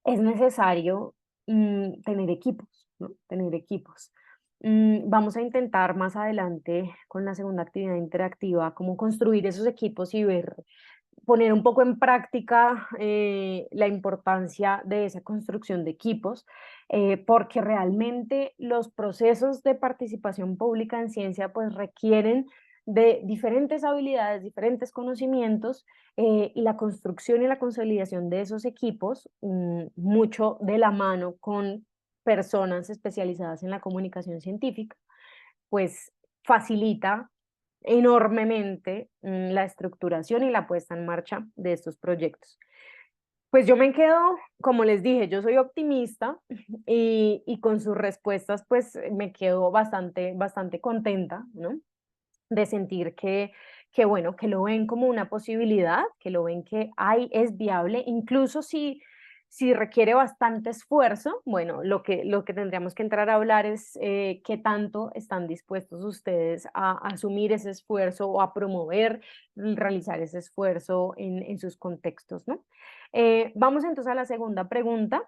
es necesario tener equipos, ¿no? Tener equipos. Vamos a intentar más adelante con la segunda actividad interactiva cómo construir esos equipos y ver, poner un poco en práctica la importancia de esa construcción de equipos, porque realmente los procesos de participación pública en ciencia pues requieren de diferentes habilidades, diferentes conocimientos, y la construcción y la consolidación de esos equipos, mucho de la mano con personas especializadas en la comunicación científica, pues facilita enormemente la estructuración y la puesta en marcha de estos proyectos. Pues yo me quedo, como les dije, yo soy optimista y con sus respuestas pues me quedo bastante, bastante contenta, ¿no? De sentir que, bueno, que lo ven como una posibilidad, que lo ven que hay, es viable, incluso si requiere bastante esfuerzo. Bueno, lo que tendríamos que entrar a hablar es qué tanto están dispuestos ustedes a asumir ese esfuerzo o a promover, realizar ese esfuerzo en sus contextos, ¿no? Vamos entonces a la segunda pregunta,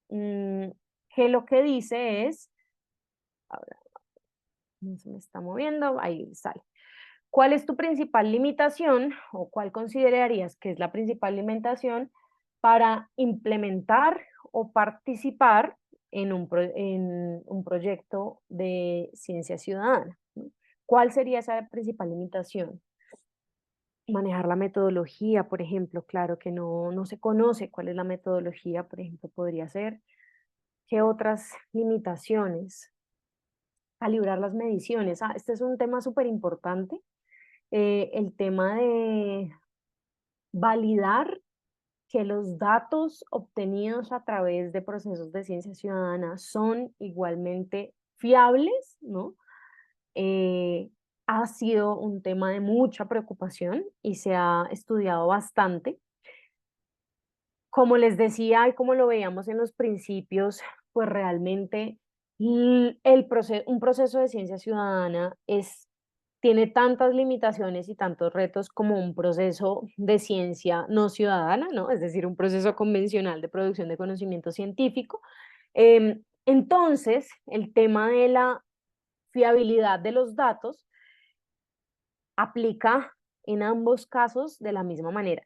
mm, que lo que dice es, ahora no se me está moviendo, ahí sale. ¿Cuál es tu principal limitación o cuál considerarías que es la principal limitación para implementar o participar en un proyecto de ciencia ciudadana? ¿No? ¿Cuál sería esa principal limitación? Manejar la metodología, por ejemplo, claro que no se conoce cuál es la metodología, por ejemplo, podría ser. ¿Qué otras limitaciones? Calibrar las mediciones. Este es un tema súper importante, el tema de validar que los datos obtenidos a través de procesos de ciencia ciudadana son igualmente fiables, ¿no? Eh, ha sido un tema de mucha preocupación y se ha estudiado bastante. Como les decía y como lo veíamos en los principios, pues realmente un proceso de ciencia ciudadana tiene tantas limitaciones y tantos retos como un proceso de ciencia no ciudadana, ¿no? Es decir, un proceso convencional de producción de conocimiento científico. Entonces, el tema de la fiabilidad de los datos aplica en ambos casos de la misma manera.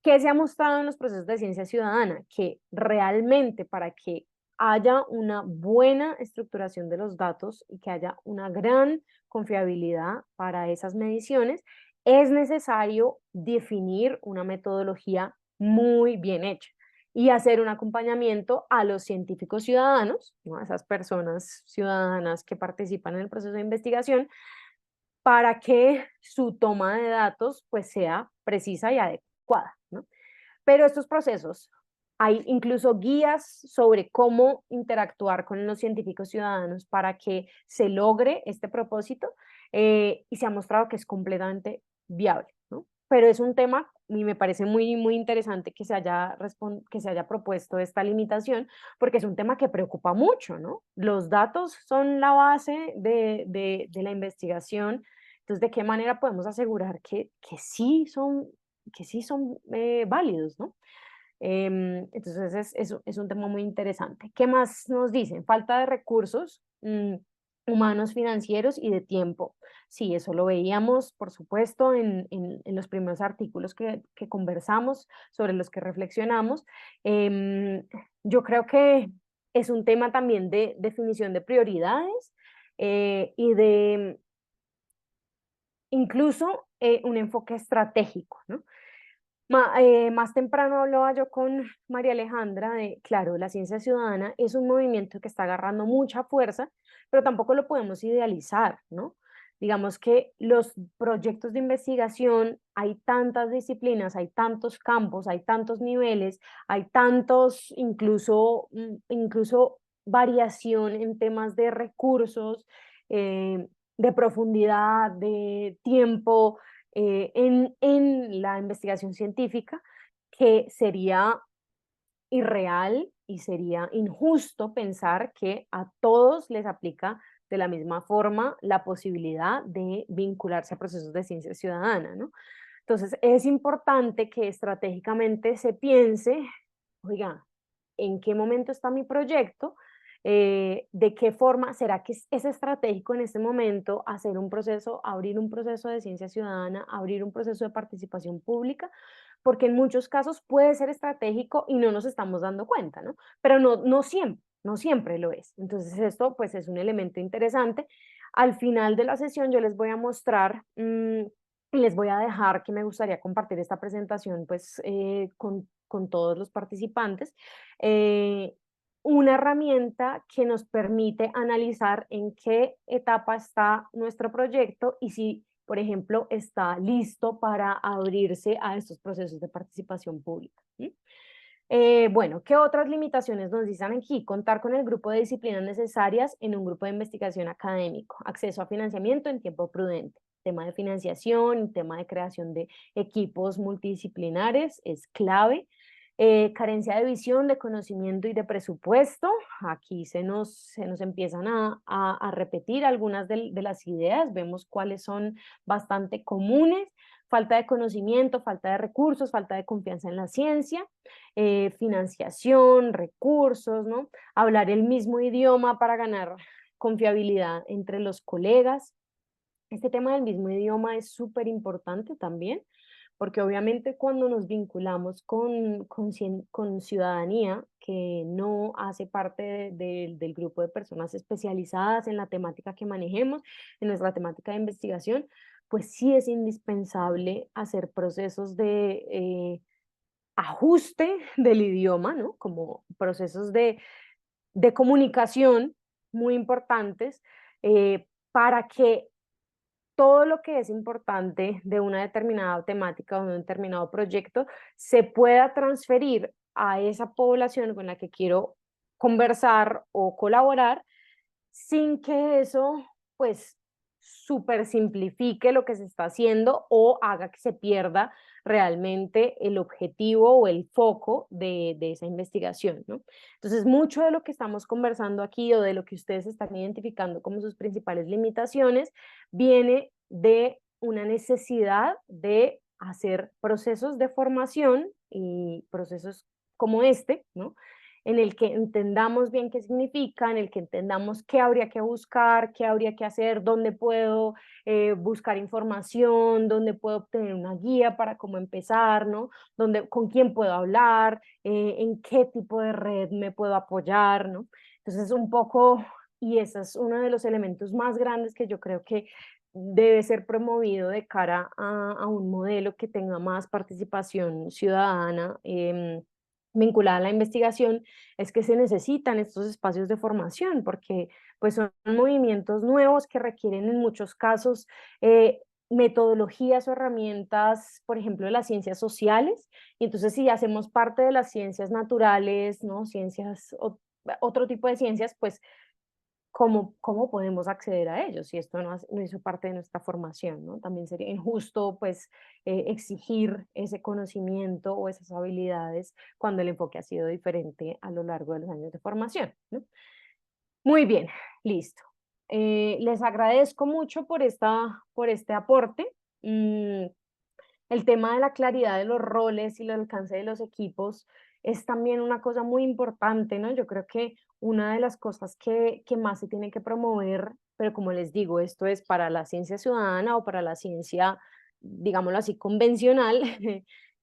¿Qué se ha mostrado en los procesos de ciencia ciudadana? Que realmente para que haya una buena estructuración de los datos y que haya una gran confiabilidad para esas mediciones, es necesario definir una metodología muy bien hecha y hacer un acompañamiento a los científicos ciudadanos, ¿no? A esas personas ciudadanas que participan en el proceso de investigación, para que su toma de datos pues sea precisa y adecuada, ¿no? Pero estos procesos, hay incluso guías sobre cómo interactuar con los científicos ciudadanos para que se logre este propósito, y se ha mostrado que es completamente viable, ¿no? Pero es un tema y me parece muy, muy interesante que se haya propuesto esta limitación, porque es un tema que preocupa mucho, ¿no? Los datos son la base de la investigación. Entonces, ¿de qué manera podemos asegurar que sí son válidos, ¿no? Entonces es un tema muy interesante. ¿Qué más nos dicen? Falta de recursos humanos, financieros y de tiempo. Sí, eso lo veíamos, por supuesto, en los primeros artículos que conversamos, sobre los que reflexionamos. Em, yo creo que es un tema también de definición de prioridades, y de incluso un enfoque estratégico, ¿no? Más temprano hablaba yo con María Alejandra de, claro, la ciencia ciudadana es un movimiento que está agarrando mucha fuerza, pero tampoco lo podemos idealizar, ¿no? Digamos que los proyectos de investigación, hay tantas disciplinas, hay tantos campos, hay tantos niveles, hay tantos, incluso variación en temas de recursos, de profundidad, de tiempo, en la investigación científica, que sería irreal y sería injusto pensar que a todos les aplica de la misma forma la posibilidad de vincularse a procesos de ciencia ciudadana, ¿no? Entonces, es importante que estratégicamente se piense, oiga, ¿en qué momento está mi proyecto? ¿De qué forma será que es estratégico en este momento hacer un proceso, abrir un proceso de ciencia ciudadana, abrir un proceso de participación pública? Porque en muchos casos puede ser estratégico y no nos estamos dando cuenta, ¿no? Pero no siempre lo es. Entonces esto pues es un elemento interesante. Al final de la sesión yo les voy a mostrar, y les voy a dejar, que me gustaría compartir esta presentación pues con todos los participantes, eh, una herramienta que nos permite analizar en qué etapa está nuestro proyecto y si, por ejemplo, está listo para abrirse a estos procesos de participación pública. ¿Sí? Bueno, ¿qué otras limitaciones nos dicen aquí? Contar con el grupo de disciplinas necesarias en un grupo de investigación académico, acceso a financiamiento en tiempo prudente, tema de financiación, tema de creación de equipos multidisciplinares es clave. Carencia de visión, de conocimiento y de presupuesto. Aquí se nos empiezan a repetir algunas de las ideas, vemos cuáles son bastante comunes. Falta de conocimiento, falta de recursos, falta de confianza en la ciencia, financiación, recursos, ¿no? Hablar el mismo idioma para ganar confiabilidad entre los colegas. Este tema del mismo idioma es súper importante también, porque obviamente cuando nos vinculamos con ciudadanía que no hace parte del grupo de personas especializadas en la temática que manejemos, en nuestra temática de investigación, pues sí es indispensable hacer procesos de ajuste del idioma, ¿no? Como procesos de comunicación muy importantes, para que todo lo que es importante de una determinada temática o de un determinado proyecto se pueda transferir a esa población con la que quiero conversar o colaborar, sin que eso pues super simplifique lo que se está haciendo o haga que se pierda realmente el objetivo o el foco de esa investigación, ¿no? Entonces, mucho de lo que estamos conversando aquí o de lo que ustedes están identificando como sus principales limitaciones viene de una necesidad de hacer procesos de formación y procesos como este, ¿no? En el que entendamos bien qué significa, en el que entendamos qué habría que buscar, qué habría que hacer, dónde puedo buscar información, dónde puedo obtener una guía para cómo empezar, ¿no? Dónde, con quién puedo hablar, en qué tipo de red me puedo apoyar, ¿no? Entonces, un poco, y ese es uno de los elementos más grandes que yo creo que debe ser promovido de cara a un modelo que tenga más participación ciudadana vinculada a la investigación, es que se necesitan estos espacios de formación, porque pues son movimientos nuevos que requieren en muchos casos metodologías o herramientas, por ejemplo, de las ciencias sociales, y entonces si hacemos parte de las ciencias naturales, ¿no? Ciencias, otro tipo de ciencias, pues ¿cómo podemos acceder a ellos si esto no hizo parte de nuestra formación, ¿no? También sería injusto, pues, exigir ese conocimiento o esas habilidades cuando el enfoque ha sido diferente a lo largo de los años de formación, ¿no? Muy bien, listo. Les agradezco mucho por este aporte. Mm, el tema de la claridad de los roles y el alcance de los equipos es también una cosa muy importante, ¿no? Yo creo que una de las cosas que más se tiene que promover, pero como les digo, esto es para la ciencia ciudadana o para la ciencia, digámoslo así, convencional,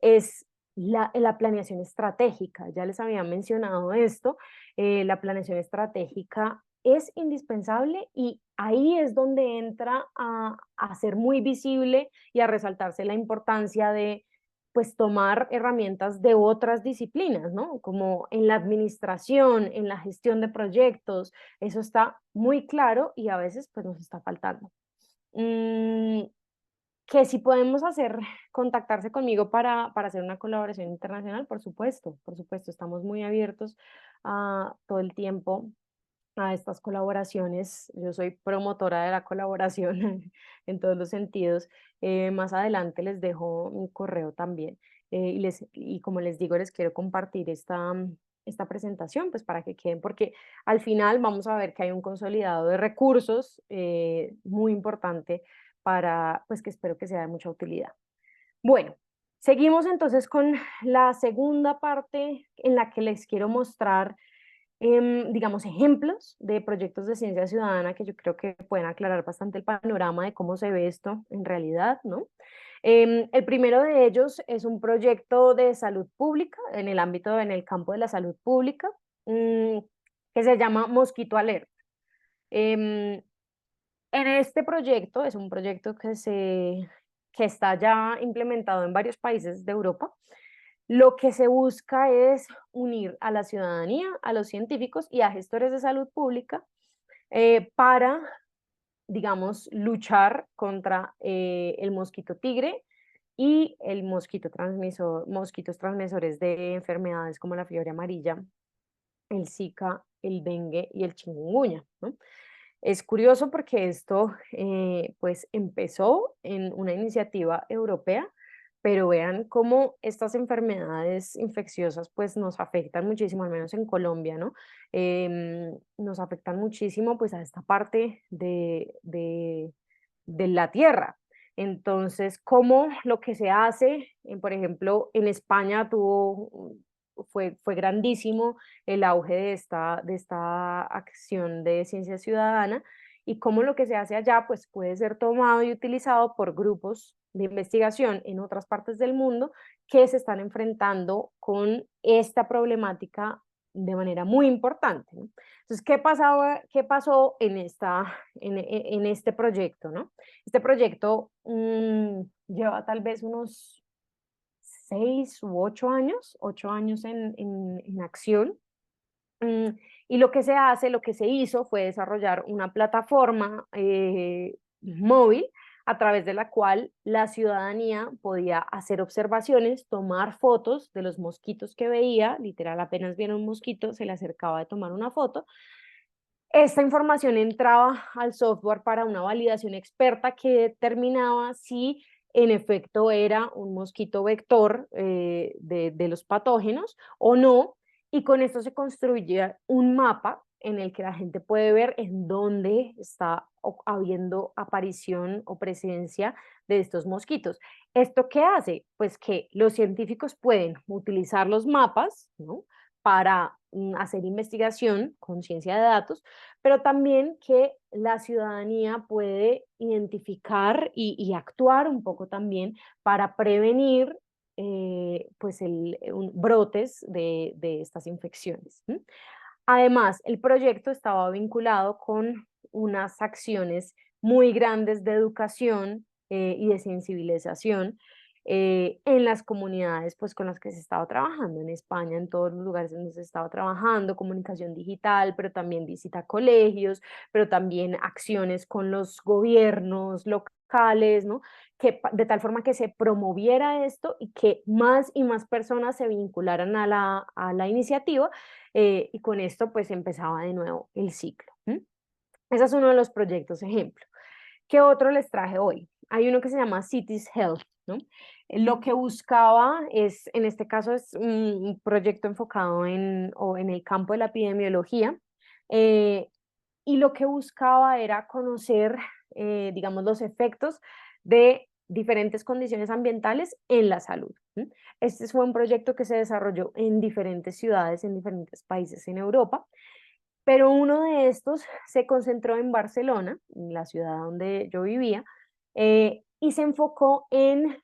es la planeación estratégica. Ya les había mencionado esto, la planeación estratégica es indispensable y ahí es donde entra a ser muy visible y a resaltarse la importancia de pues tomar herramientas de otras disciplinas, ¿no? Como en la administración, en la gestión de proyectos, eso está muy claro y a veces pues nos está faltando. Mm, que si podemos hacer, contactarse conmigo para hacer una colaboración internacional, por supuesto, estamos muy abiertos a todo el tiempo a estas colaboraciones. Yo soy promotora de la colaboración en todos los sentidos. Más adelante les dejo mi correo también. Y como les digo, les quiero compartir esta presentación, pues para que queden, porque al final vamos a ver que hay un consolidado de recursos muy importante para, pues que espero que sea de mucha utilidad. Bueno, seguimos entonces con la segunda parte en la que les quiero mostrar digamos, ejemplos de proyectos de ciencia ciudadana que yo creo que pueden aclarar bastante el panorama de cómo se ve esto en realidad, ¿no? El primero de ellos es un proyecto de salud pública en el ámbito, en el campo de la salud pública, que se llama Mosquito Alert. Em, en este proyecto, es un proyecto que está ya implementado en varios países de Europa. Lo que se busca es unir a la ciudadanía, a los científicos y a gestores de salud pública para, digamos, luchar contra el mosquito tigre y el mosquitos transmisores de enfermedades como la fiebre amarilla, el Zika, el dengue y el chikungunya, ¿no? Es curioso porque esto pues empezó en una iniciativa europea, pero vean cómo estas enfermedades infecciosas pues nos afectan muchísimo, al menos en Colombia, ¿no? Nos afectan muchísimo pues a esta parte de la tierra. Entonces, ¿cómo lo que se hace, por ejemplo, en España fue grandísimo el auge de esta acción de ciencia ciudadana y cómo lo que se hace allá pues puede ser tomado y utilizado por grupos de investigación en otras partes del mundo que se están enfrentando con esta problemática de manera muy importante, ¿no? Entonces, qué pasó en este proyecto, ¿no? Este proyecto lleva tal vez unos 6 u 8 años, 8 años en acción. Mm, y lo que se hace, lo que se hizo fue desarrollar una plataforma móvil a través de la cual la ciudadanía podía hacer observaciones, tomar fotos de los mosquitos que veía, literal apenas viera un mosquito, se le acercaba de tomar una foto. Esta información entraba al software para una validación experta que determinaba si en efecto era un mosquito vector de los patógenos o no, y con esto se construye un mapa en el que la gente puede ver en dónde está habiendo aparición o presencia de estos mosquitos. ¿Esto qué hace? Pues que los científicos pueden utilizar los mapas, ¿no? Para hacer investigación con ciencia de datos, pero también que la ciudadanía puede identificar y actuar un poco también para prevenir pues brotes de estas infecciones. Además, el proyecto estaba vinculado con unas acciones muy grandes de educación y de sensibilización en las comunidades pues, con las que se estaba trabajando en España, en todos los lugares donde se estaba trabajando, comunicación digital, pero también visita a colegios, pero también acciones con los gobiernos locales, ¿no? De tal forma que se promoviera esto y que más y más personas se vincularan a la iniciativa y con esto pues empezaba de nuevo el ciclo. Ese es uno de los proyectos ejemplo. ¿Qué otro les traje hoy? Hay uno que se llama Cities Health, ¿no? Lo que buscaba es, en este caso es un proyecto enfocado o en el campo de la epidemiología, eh, y lo que buscaba era conocer, digamos, los efectos de diferentes condiciones ambientales en la salud. Este fue un proyecto que se desarrolló en diferentes ciudades, en diferentes países en Europa, pero uno de estos se concentró en Barcelona, en la ciudad donde yo vivía, y se enfocó en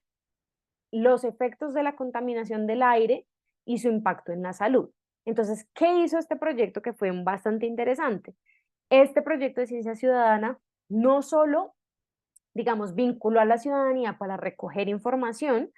los efectos de la contaminación del aire y su impacto en la salud. Entonces, ¿qué hizo este proyecto que fue bastante interesante? Este proyecto de ciencia ciudadana no solo, digamos, vinculó a la ciudadanía para recoger información,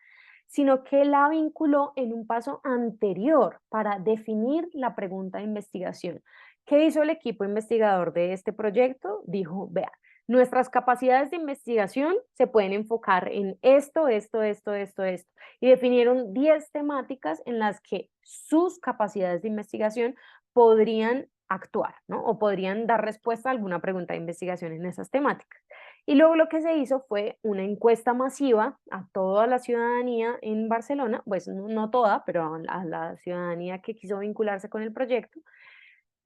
sino que la vinculó en un paso anterior para definir la pregunta de investigación. ¿Qué hizo el equipo investigador de este proyecto? Dijo, vea, nuestras capacidades de investigación se pueden enfocar en esto, esto, esto, esto, esto. Y definieron 10 temáticas en las que sus capacidades de investigación podrían actuar, ¿no? O podrían dar respuesta a alguna pregunta de investigación en esas temáticas. Y luego lo que se hizo fue una encuesta masiva a toda la ciudadanía en Barcelona, pues no toda, pero a la ciudadanía que quiso vincularse con el proyecto,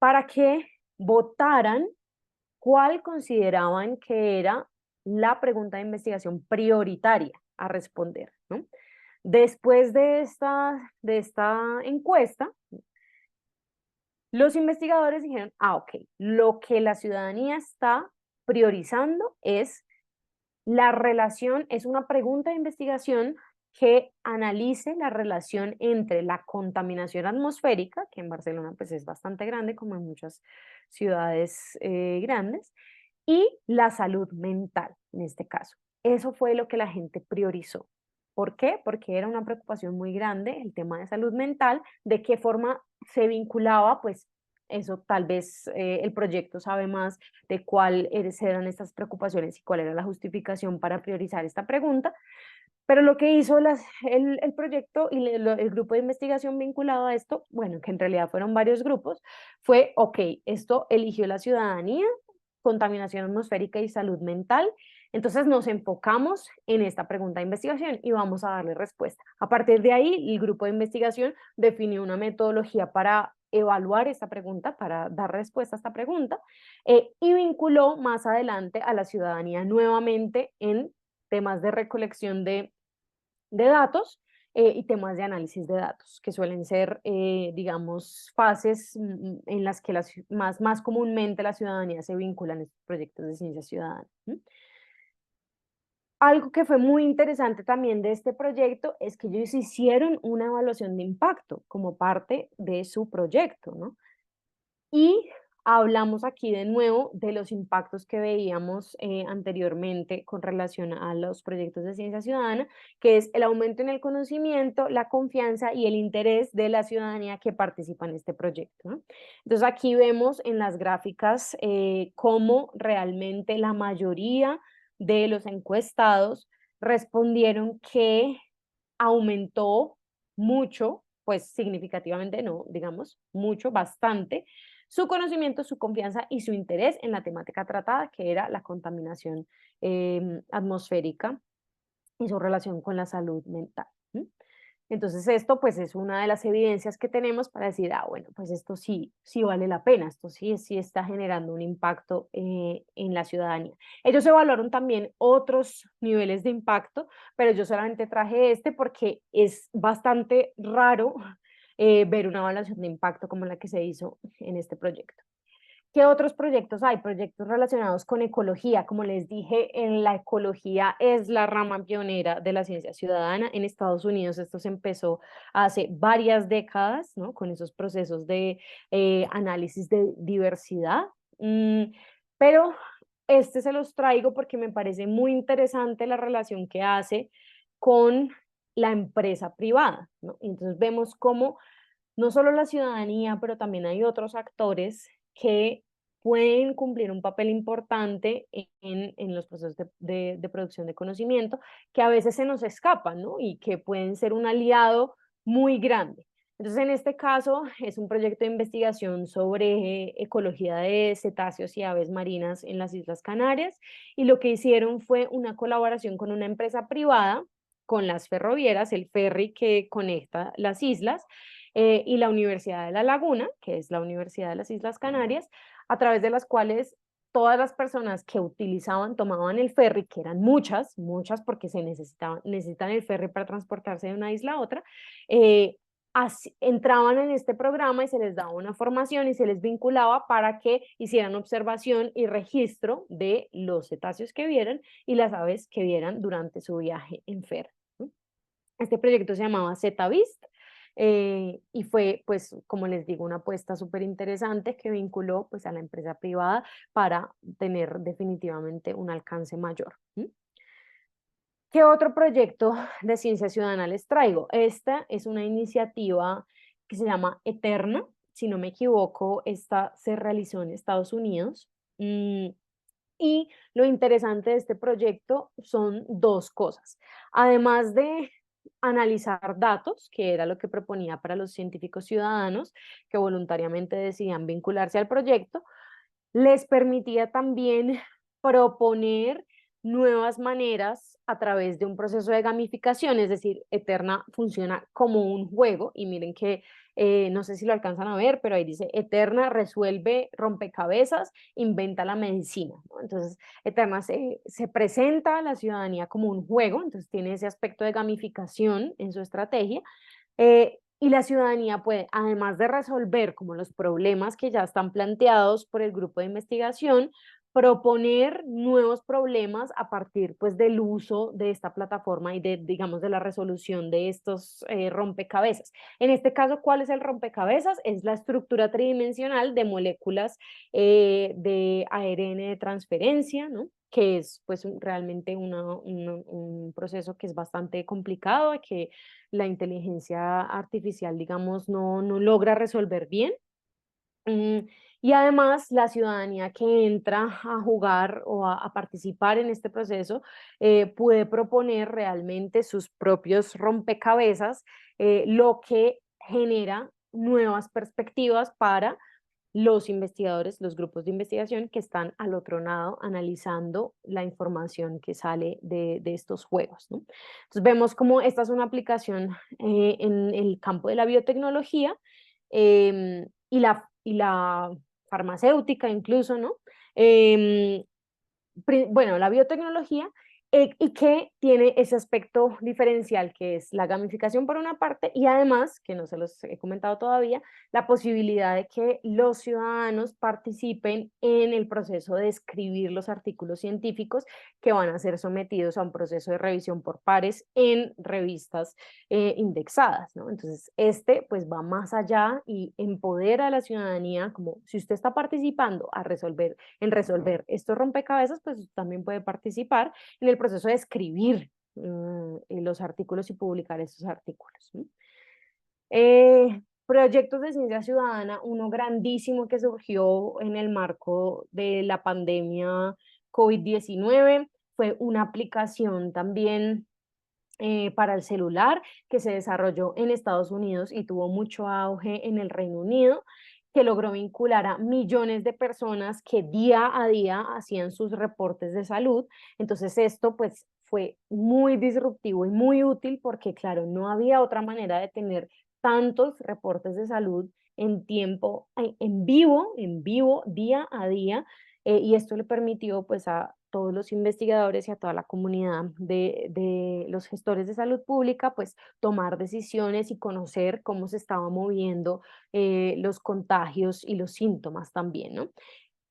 para que votaran cuál consideraban que era la pregunta de investigación prioritaria a responder, ¿no? Después de esta encuesta, los investigadores dijeron, ok, lo que la ciudadanía está priorizando es la relación, es una pregunta de investigación que analice la relación entre la contaminación atmosférica, que en Barcelona pues es bastante grande, como en muchas ciudades grandes, y la salud mental, en este caso. Eso fue lo que la gente priorizó. ¿Por qué? Porque era una preocupación muy grande el tema de salud mental, de qué forma se vinculaba, pues eso tal vez el proyecto sabe más de cuáles eran estas preocupaciones y cuál era la justificación para priorizar esta pregunta, pero lo que hizo el proyecto y el grupo de investigación vinculado a esto, bueno, que en realidad fueron varios grupos, fue, ok, esto eligió la ciudadanía, contaminación atmosférica y salud mental, entonces nos enfocamos en esta pregunta de investigación y vamos a darle respuesta. A partir de ahí, el grupo de investigación definió una metodología para evaluar esta pregunta, para dar respuesta a esta pregunta, y vinculó más adelante a la ciudadanía nuevamente en temas de recolección de datos y temas de análisis de datos, que suelen ser, digamos, fases en las que más comúnmente la ciudadanía se vincula en estos proyectos de ciencia ciudadana. Algo que fue muy interesante también de este proyecto es que ellos hicieron una evaluación de impacto como parte de su proyecto, ¿no? Y hablamos aquí de nuevo de los impactos que veíamos anteriormente con relación a los proyectos de ciencia ciudadana, que es el aumento en el conocimiento, la confianza y el interés de la ciudadanía que participa en este proyecto, ¿no? Entonces aquí vemos en las gráficas cómo realmente la mayoría de los encuestados respondieron que aumentó mucho, pues significativamente no, digamos, mucho, bastante, su conocimiento, su confianza y su interés en la temática tratada, que era la contaminación atmosférica y su relación con la salud mental. Entonces esto pues es una de las evidencias que tenemos para decir, bueno, pues esto sí vale la pena, esto sí está generando un impacto en la ciudadanía. Ellos evaluaron también otros niveles de impacto, pero yo solamente traje este porque es bastante raro ver una evaluación de impacto como la que se hizo en este proyecto. ¿Qué otros proyectos hay? Proyectos relacionados con ecología. Como les dije, en la ecología es la rama pionera de la ciencia ciudadana. En Estados Unidos esto se empezó hace varias décadas, ¿no? Con esos procesos de análisis de diversidad. Pero este se los traigo porque me parece muy interesante la relación que hace con la empresa privada, ¿no? Entonces vemos cómo no solo la ciudadanía, pero también hay otros actores que pueden cumplir un papel importante en los procesos de producción de conocimiento, que a veces se nos escapan, ¿no? Y que pueden ser un aliado muy grande. Entonces, en este caso, es un proyecto de investigación sobre ecología de cetáceos y aves marinas en las Islas Canarias, y lo que hicieron fue una colaboración con una empresa privada, con las ferrovieras, el ferry que conecta las islas, y la Universidad de La Laguna, que es la Universidad de las Islas Canarias, a través de las cuales todas las personas que tomaban el ferry, que eran muchas, muchas porque necesitan el ferry para transportarse de una isla a otra, entraban en este programa y se les daba una formación y se les vinculaba para que hicieran observación y registro de los cetáceos que vieran y las aves que vieran durante su viaje en ferry. Este proyecto se llamaba ZVIST, y fue, pues, como les digo, una apuesta súper interesante que vinculó pues, a la empresa privada para tener definitivamente un alcance mayor. ¿Qué otro proyecto de ciencia ciudadana les traigo? Esta es una iniciativa que se llama Eterna. Si no me equivoco, esta se realizó en Estados Unidos. Y lo interesante de este proyecto son dos cosas. Además de analizar datos, que era lo que proponía para los científicos ciudadanos que voluntariamente decidían vincularse al proyecto, les permitía también proponer nuevas maneras a través de un proceso de gamificación, es decir, Eterna funciona como un juego y miren que no sé si lo alcanzan a ver, pero ahí dice Eterna resuelve rompecabezas, inventa la medicina, ¿no? Entonces, Eterna se presenta a la ciudadanía como un juego, entonces tiene ese aspecto de gamificación en su estrategia, y la ciudadanía puede, además de resolver como los problemas que ya están planteados por el grupo de investigación, proponer nuevos problemas a partir pues del uso de esta plataforma y de, digamos, de la resolución de estos rompecabezas. En este caso, ¿cuál es el rompecabezas? Es la estructura tridimensional de moléculas de ARN de transferencia, ¿no? Que es pues realmente un proceso que es bastante complicado, que la inteligencia artificial, digamos, no logra resolver bien. Mm, Y además la ciudadanía que entra a jugar o a participar en este proceso puede proponer realmente sus propios rompecabezas, lo que genera nuevas perspectivas para los investigadores, los grupos de investigación que están al otro lado analizando la información que sale de estos juegos, ¿no? Entonces vemos cómo esta es una aplicación en el campo de la biotecnología, y la farmacéutica incluso, ¿no? Em, bueno, la biotecnología, y que tiene ese aspecto diferencial que es la gamificación por una parte y además, que no se los he comentado todavía, la posibilidad de que los ciudadanos participen en el proceso de escribir los artículos científicos que van a ser sometidos a un proceso de revisión por pares en revistas indexadas, ¿no? Entonces, este pues va más allá y empodera a la ciudadanía, como si usted está participando en resolver estos rompecabezas, pues también puede participar en el proceso de escribir los artículos y publicar esos artículos, ¿no? Proyectos de ciencia ciudadana, uno grandísimo que surgió en el marco de la pandemia COVID-19, fue una aplicación también para el celular que se desarrolló en Estados Unidos y tuvo mucho auge en el Reino Unido, que logró vincular a millones de personas que día a día hacían sus reportes de salud. Entonces esto pues fue muy disruptivo y muy útil porque claro, no había otra manera de tener tantos reportes de salud en tiempo, en vivo, día a día, y esto le permitió pues a todos los investigadores y a toda la comunidad de los gestores de salud pública, pues tomar decisiones y conocer cómo se estaban moviendo los contagios y los síntomas también, ¿no?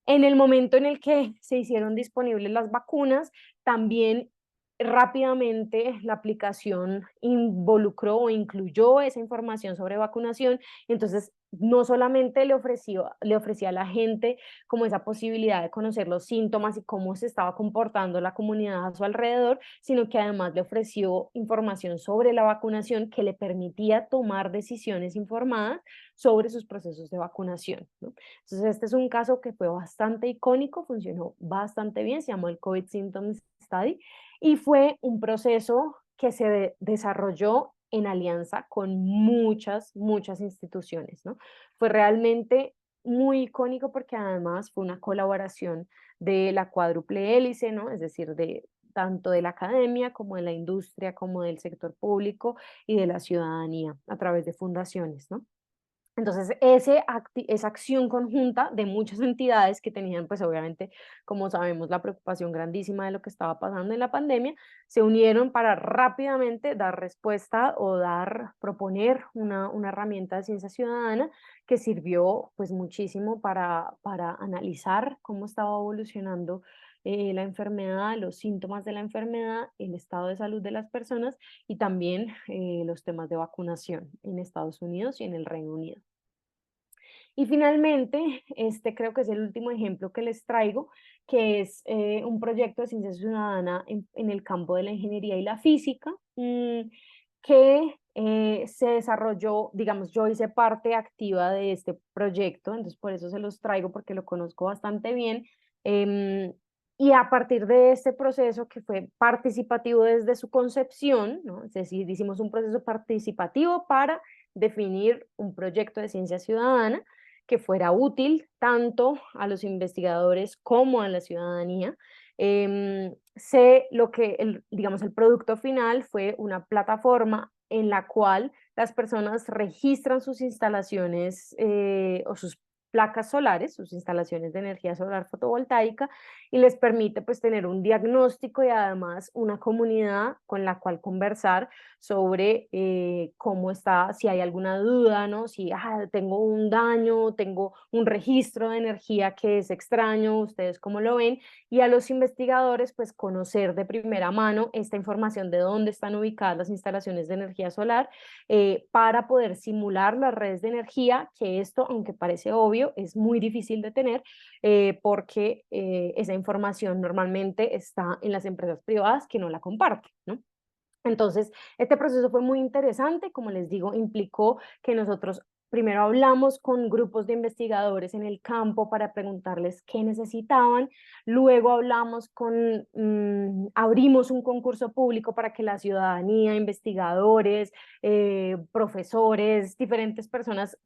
En el momento en el que se hicieron disponibles las vacunas, también rápidamente la aplicación involucró o incluyó esa información sobre vacunación, y entonces no solamente le ofrecía a la gente como esa posibilidad de conocer los síntomas y cómo se estaba comportando la comunidad a su alrededor, sino que además le ofreció información sobre la vacunación que le permitía tomar decisiones informadas sobre sus procesos de vacunación, ¿no? Entonces, este es un caso que fue bastante icónico, funcionó bastante bien, se llamó el COVID Symptoms Study y fue un proceso que se desarrolló en alianza con muchas instituciones, ¿no? Fue realmente muy icónico porque además fue una colaboración de la cuádruple hélice, ¿no? Es decir, de tanto de la academia como de la industria, como del sector público y de la ciudadanía a través de fundaciones, ¿no? Entonces, esa acción conjunta de muchas entidades que tenían, pues obviamente, como sabemos, la preocupación grandísima de lo que estaba pasando en la pandemia, se unieron para rápidamente dar respuesta o proponer una herramienta de ciencia ciudadana que sirvió pues muchísimo para analizar cómo estaba evolucionando la enfermedad, los síntomas de la enfermedad, el estado de salud de las personas y también los temas de vacunación en Estados Unidos y en el Reino Unido. Y finalmente, este creo que es el último ejemplo que les traigo, que es un proyecto de ciencia ciudadana en el campo de la ingeniería y la física, que se desarrolló, digamos, yo hice parte activa de este proyecto, entonces por eso se los traigo porque lo conozco bastante bien. em, y a partir de este proceso que fue participativo desde su concepción, ¿no? Es decir, hicimos un proceso participativo para definir un proyecto de ciencia ciudadana que fuera útil tanto a los investigadores como a la ciudadanía. Sé lo que, digamos, el producto final fue una plataforma en la cual las personas registran sus instalaciones o sus placas solares, sus instalaciones de energía solar fotovoltaica y les permite pues tener un diagnóstico y además una comunidad con la cual conversar sobre cómo está, si hay alguna duda, ¿no? Si tengo un daño, tengo un registro de energía que es extraño, ustedes cómo lo ven, y a los investigadores pues conocer de primera mano esta información de dónde están ubicadas las instalaciones de energía solar para poder simular las redes de energía, que esto, aunque parece obvio, es muy difícil de tener porque esa información normalmente está en las empresas privadas que no la comparten, ¿no? Entonces, este proceso fue muy interesante, como les digo, implicó que nosotros primero hablamos con grupos de investigadores en el campo para preguntarles qué necesitaban, luego abrimos un concurso público para que la ciudadanía, investigadores, profesores, diferentes personas,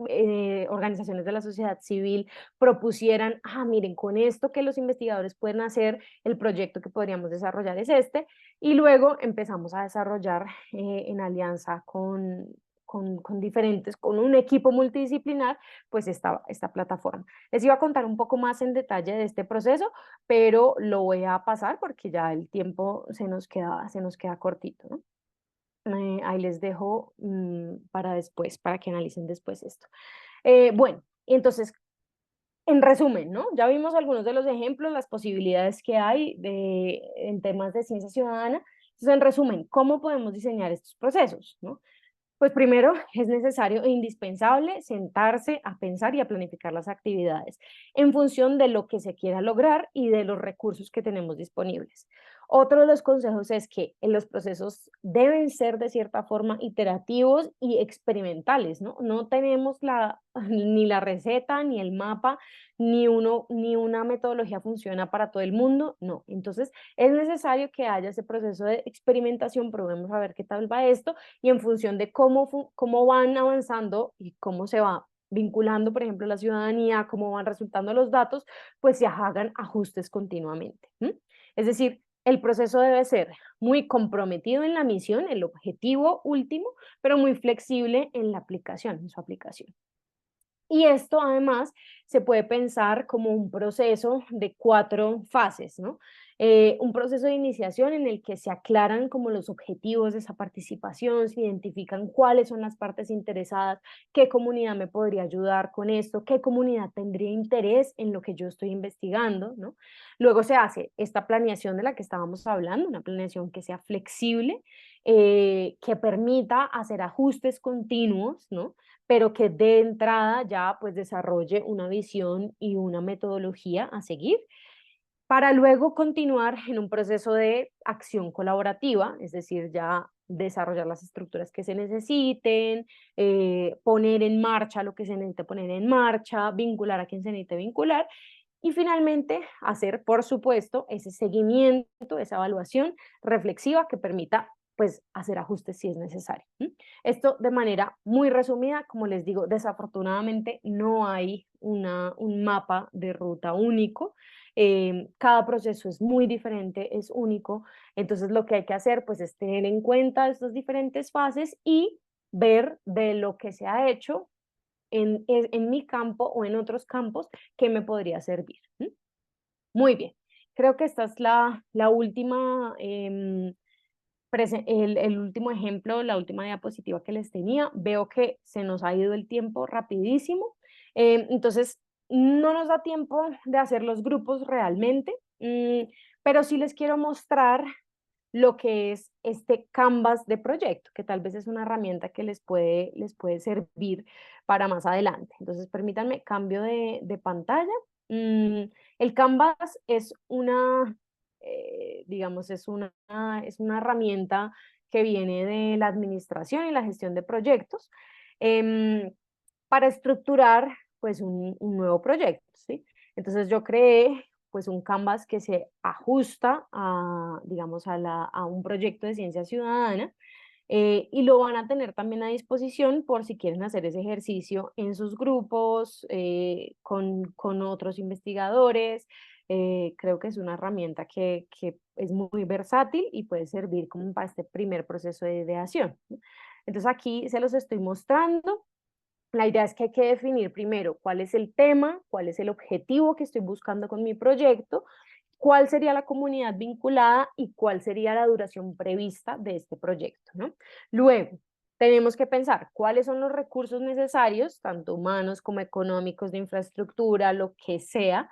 organizaciones de la sociedad civil propusieran, miren, con esto que los investigadores pueden hacer, el proyecto que podríamos desarrollar es este, y luego empezamos a desarrollar en alianza con un equipo multidisciplinar, pues esta plataforma. Les iba a contar un poco más en detalle de este proceso, pero lo voy a pasar porque ya el tiempo se nos queda cortito, ¿no? Ahí les dejo para después, para que analicen después esto. Bueno, entonces, en resumen, ¿no? Ya vimos algunos de los ejemplos, las posibilidades que hay en temas de ciencia ciudadana. Entonces, en resumen, ¿cómo podemos diseñar estos procesos, ¿no? Pues primero es necesario e indispensable sentarse a pensar y a planificar las actividades en función de lo que se quiera lograr y de los recursos que tenemos disponibles. Otro de los consejos es que en los procesos deben ser de cierta forma iterativos y experimentales, ¿no? No tenemos ni la receta, ni el mapa, ni una metodología funciona para todo el mundo, no. Entonces es necesario que haya ese proceso de experimentación, probemos a ver qué tal va esto y en función de cómo van avanzando y cómo se va vinculando, por ejemplo, la ciudadanía, cómo van resultando los datos, pues se hagan ajustes continuamente. Es decir, el proceso debe ser muy comprometido en la misión, el objetivo último, pero muy flexible en la aplicación, en su aplicación. Y esto además se puede pensar como un proceso de 4 fases, ¿no? Un proceso de iniciación en el que se aclaran como los objetivos de esa participación, se identifican cuáles son las partes interesadas, qué comunidad me podría ayudar con esto, qué comunidad tendría interés en lo que yo estoy investigando, ¿no? Luego se hace esta planeación de la que estábamos hablando, una planeación que sea flexible, que permita hacer ajustes continuos, ¿no? Pero que de entrada ya pues desarrolle una visión y una metodología a seguir para luego continuar en un proceso de acción colaborativa, es decir, ya desarrollar las estructuras que se necesiten, poner en marcha lo que se necesite poner en marcha, vincular a quien se necesite vincular y finalmente hacer, por supuesto, ese seguimiento, esa evaluación reflexiva que permita pues hacer ajustes si es necesario. Esto de manera muy resumida, como les digo, desafortunadamente no hay un mapa de ruta único. Cada proceso es muy diferente, es único. Entonces lo que hay que hacer pues es tener en cuenta estas diferentes fases y ver de lo que se ha hecho en mi campo o en otros campos que me podría servir. Muy bien, creo que esta es la última, el último ejemplo, la última diapositiva que les tenía. Veo que se nos ha ido el tiempo rapidísimo, entonces no nos da tiempo de hacer los grupos realmente, pero sí les quiero mostrar lo que es este Canvas de proyecto, que tal vez es una herramienta que les puede servir para más adelante. Entonces, permítanme, cambio de pantalla. El Canvas es una, digamos, es una herramienta que viene de la administración y la gestión de proyectos em, para estructurar pues un nuevo proyecto, ¿sí? Entonces yo creé pues un Canvas que se ajusta a, digamos, a un proyecto de ciencia ciudadana y lo van a tener también a disposición por si quieren hacer ese ejercicio en sus grupos, con otros investigadores. Creo que es una herramienta que es muy versátil y puede servir como para este primer proceso de ideación, ¿no? Entonces aquí se los estoy mostrando. La idea es que hay que definir primero cuál es el tema, cuál es el objetivo que estoy buscando con mi proyecto, cuál sería la comunidad vinculada y cuál sería la duración prevista de este proyecto, ¿no? Luego, tenemos que pensar cuáles son los recursos necesarios, tanto humanos como económicos, de infraestructura, lo que sea,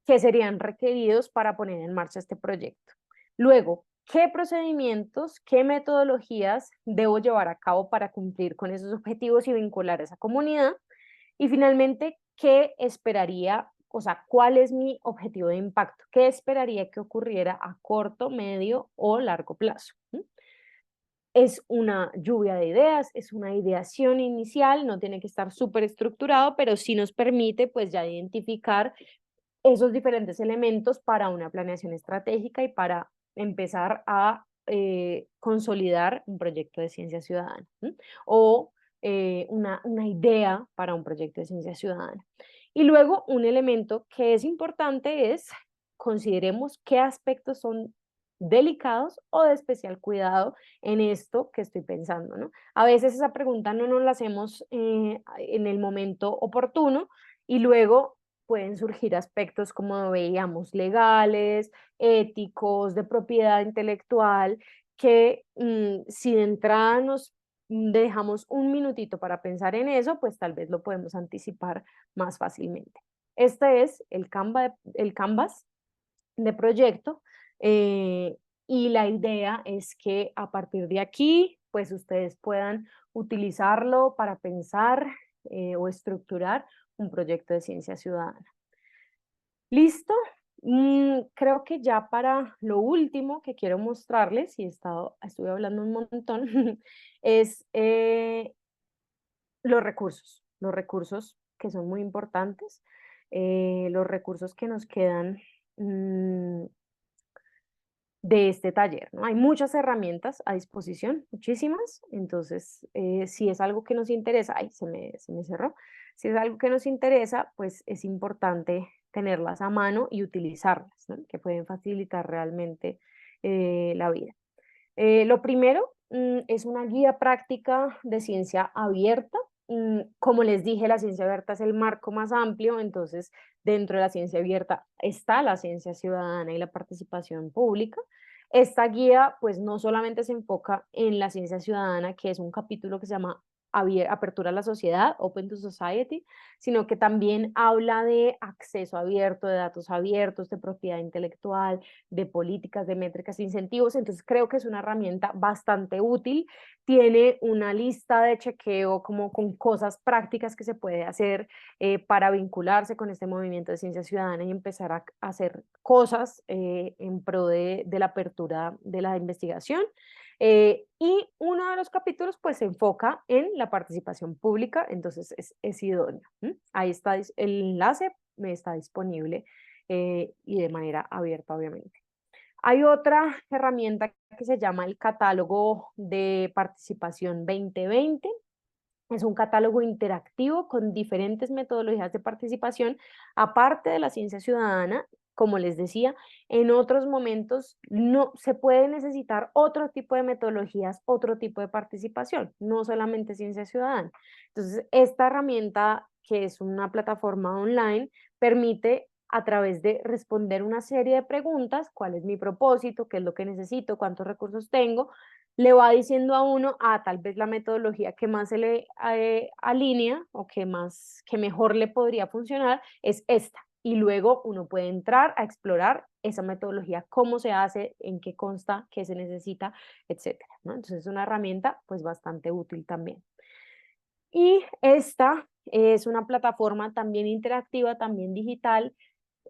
que serían requeridos para poner en marcha este proyecto. Luego, ¿qué procedimientos, qué metodologías debo llevar a cabo para cumplir con esos objetivos y vincular a esa comunidad? Y finalmente, ¿qué esperaría? O sea, ¿cuál es mi objetivo de impacto? ¿Qué esperaría que ocurriera a corto, medio o largo plazo? Es una lluvia de ideas, es una ideación inicial, no tiene que estar súper estructurado, pero sí nos permite pues ya identificar esos diferentes elementos para una planeación estratégica y para empezar a consolidar un proyecto de ciencia ciudadana, ¿sí? O una idea para un proyecto de ciencia ciudadana. Y luego un elemento que es importante es consideremos qué aspectos son delicados o de especial cuidado en esto que estoy pensando, ¿no? A veces esa pregunta no nos la hacemos en el momento oportuno y luego pueden surgir aspectos como veíamos legales, éticos, de propiedad intelectual, que si de entrada nos dejamos un minutito para pensar en eso, pues tal vez lo podemos anticipar más fácilmente. Este es el Canvas de proyecto y la idea es que a partir de aquí, pues ustedes puedan utilizarlo para pensar o estructurar un proyecto de ciencia ciudadana. ¿Listo? Creo que ya para lo último que quiero mostrarles, y estuve hablando un montón, es los recursos que son muy importantes, los recursos que nos quedan de este taller, ¿no? Hay muchas herramientas a disposición, muchísimas, entonces si es algo que nos interesa, ay, se me cerró, si es algo que nos interesa, pues es importante tenerlas a mano y utilizarlas, ¿no? Que pueden facilitar realmente la vida. Lo primero es una guía práctica de ciencia abierta. Como les dije, la ciencia abierta es el marco más amplio, entonces dentro de la ciencia abierta está la ciencia ciudadana y la participación pública. Esta guía pues no solamente se enfoca en la ciencia ciudadana, que es un capítulo que se llama apertura a la sociedad, Open to Society, sino que también habla de acceso abierto, de datos abiertos, de propiedad intelectual, de políticas, de métricas, de incentivos. Entonces creo que es una herramienta bastante útil. Tiene una lista de chequeo como con cosas prácticas que se puede hacer para vincularse con este movimiento de ciencia ciudadana y empezar a hacer cosas en pro de la apertura de la investigación. Y uno de los capítulos pues se enfoca en la participación pública, entonces es idóneo. Ahí está el enlace, me está disponible y de manera abierta, obviamente. Hay otra herramienta que se llama el catálogo de participación 2020. Es un catálogo interactivo con diferentes metodologías de participación, aparte de la ciencia ciudadana. Como les decía, en otros momentos no se puede necesitar otro tipo de metodologías, otro tipo de participación, no solamente ciencia ciudadana. Entonces, esta herramienta, que es una plataforma online, permite a través de responder una serie de preguntas: ¿cuál es mi propósito? ¿Qué es lo que necesito? ¿Cuántos recursos tengo? Le va diciendo a uno, tal vez la metodología que más se le alinea o que mejor le podría funcionar es esta. Y luego uno puede entrar a explorar esa metodología, cómo se hace, en qué consta, qué se necesita, etcétera, ¿no? Entonces es una herramienta pues bastante útil también. Y esta es una plataforma también interactiva, también digital,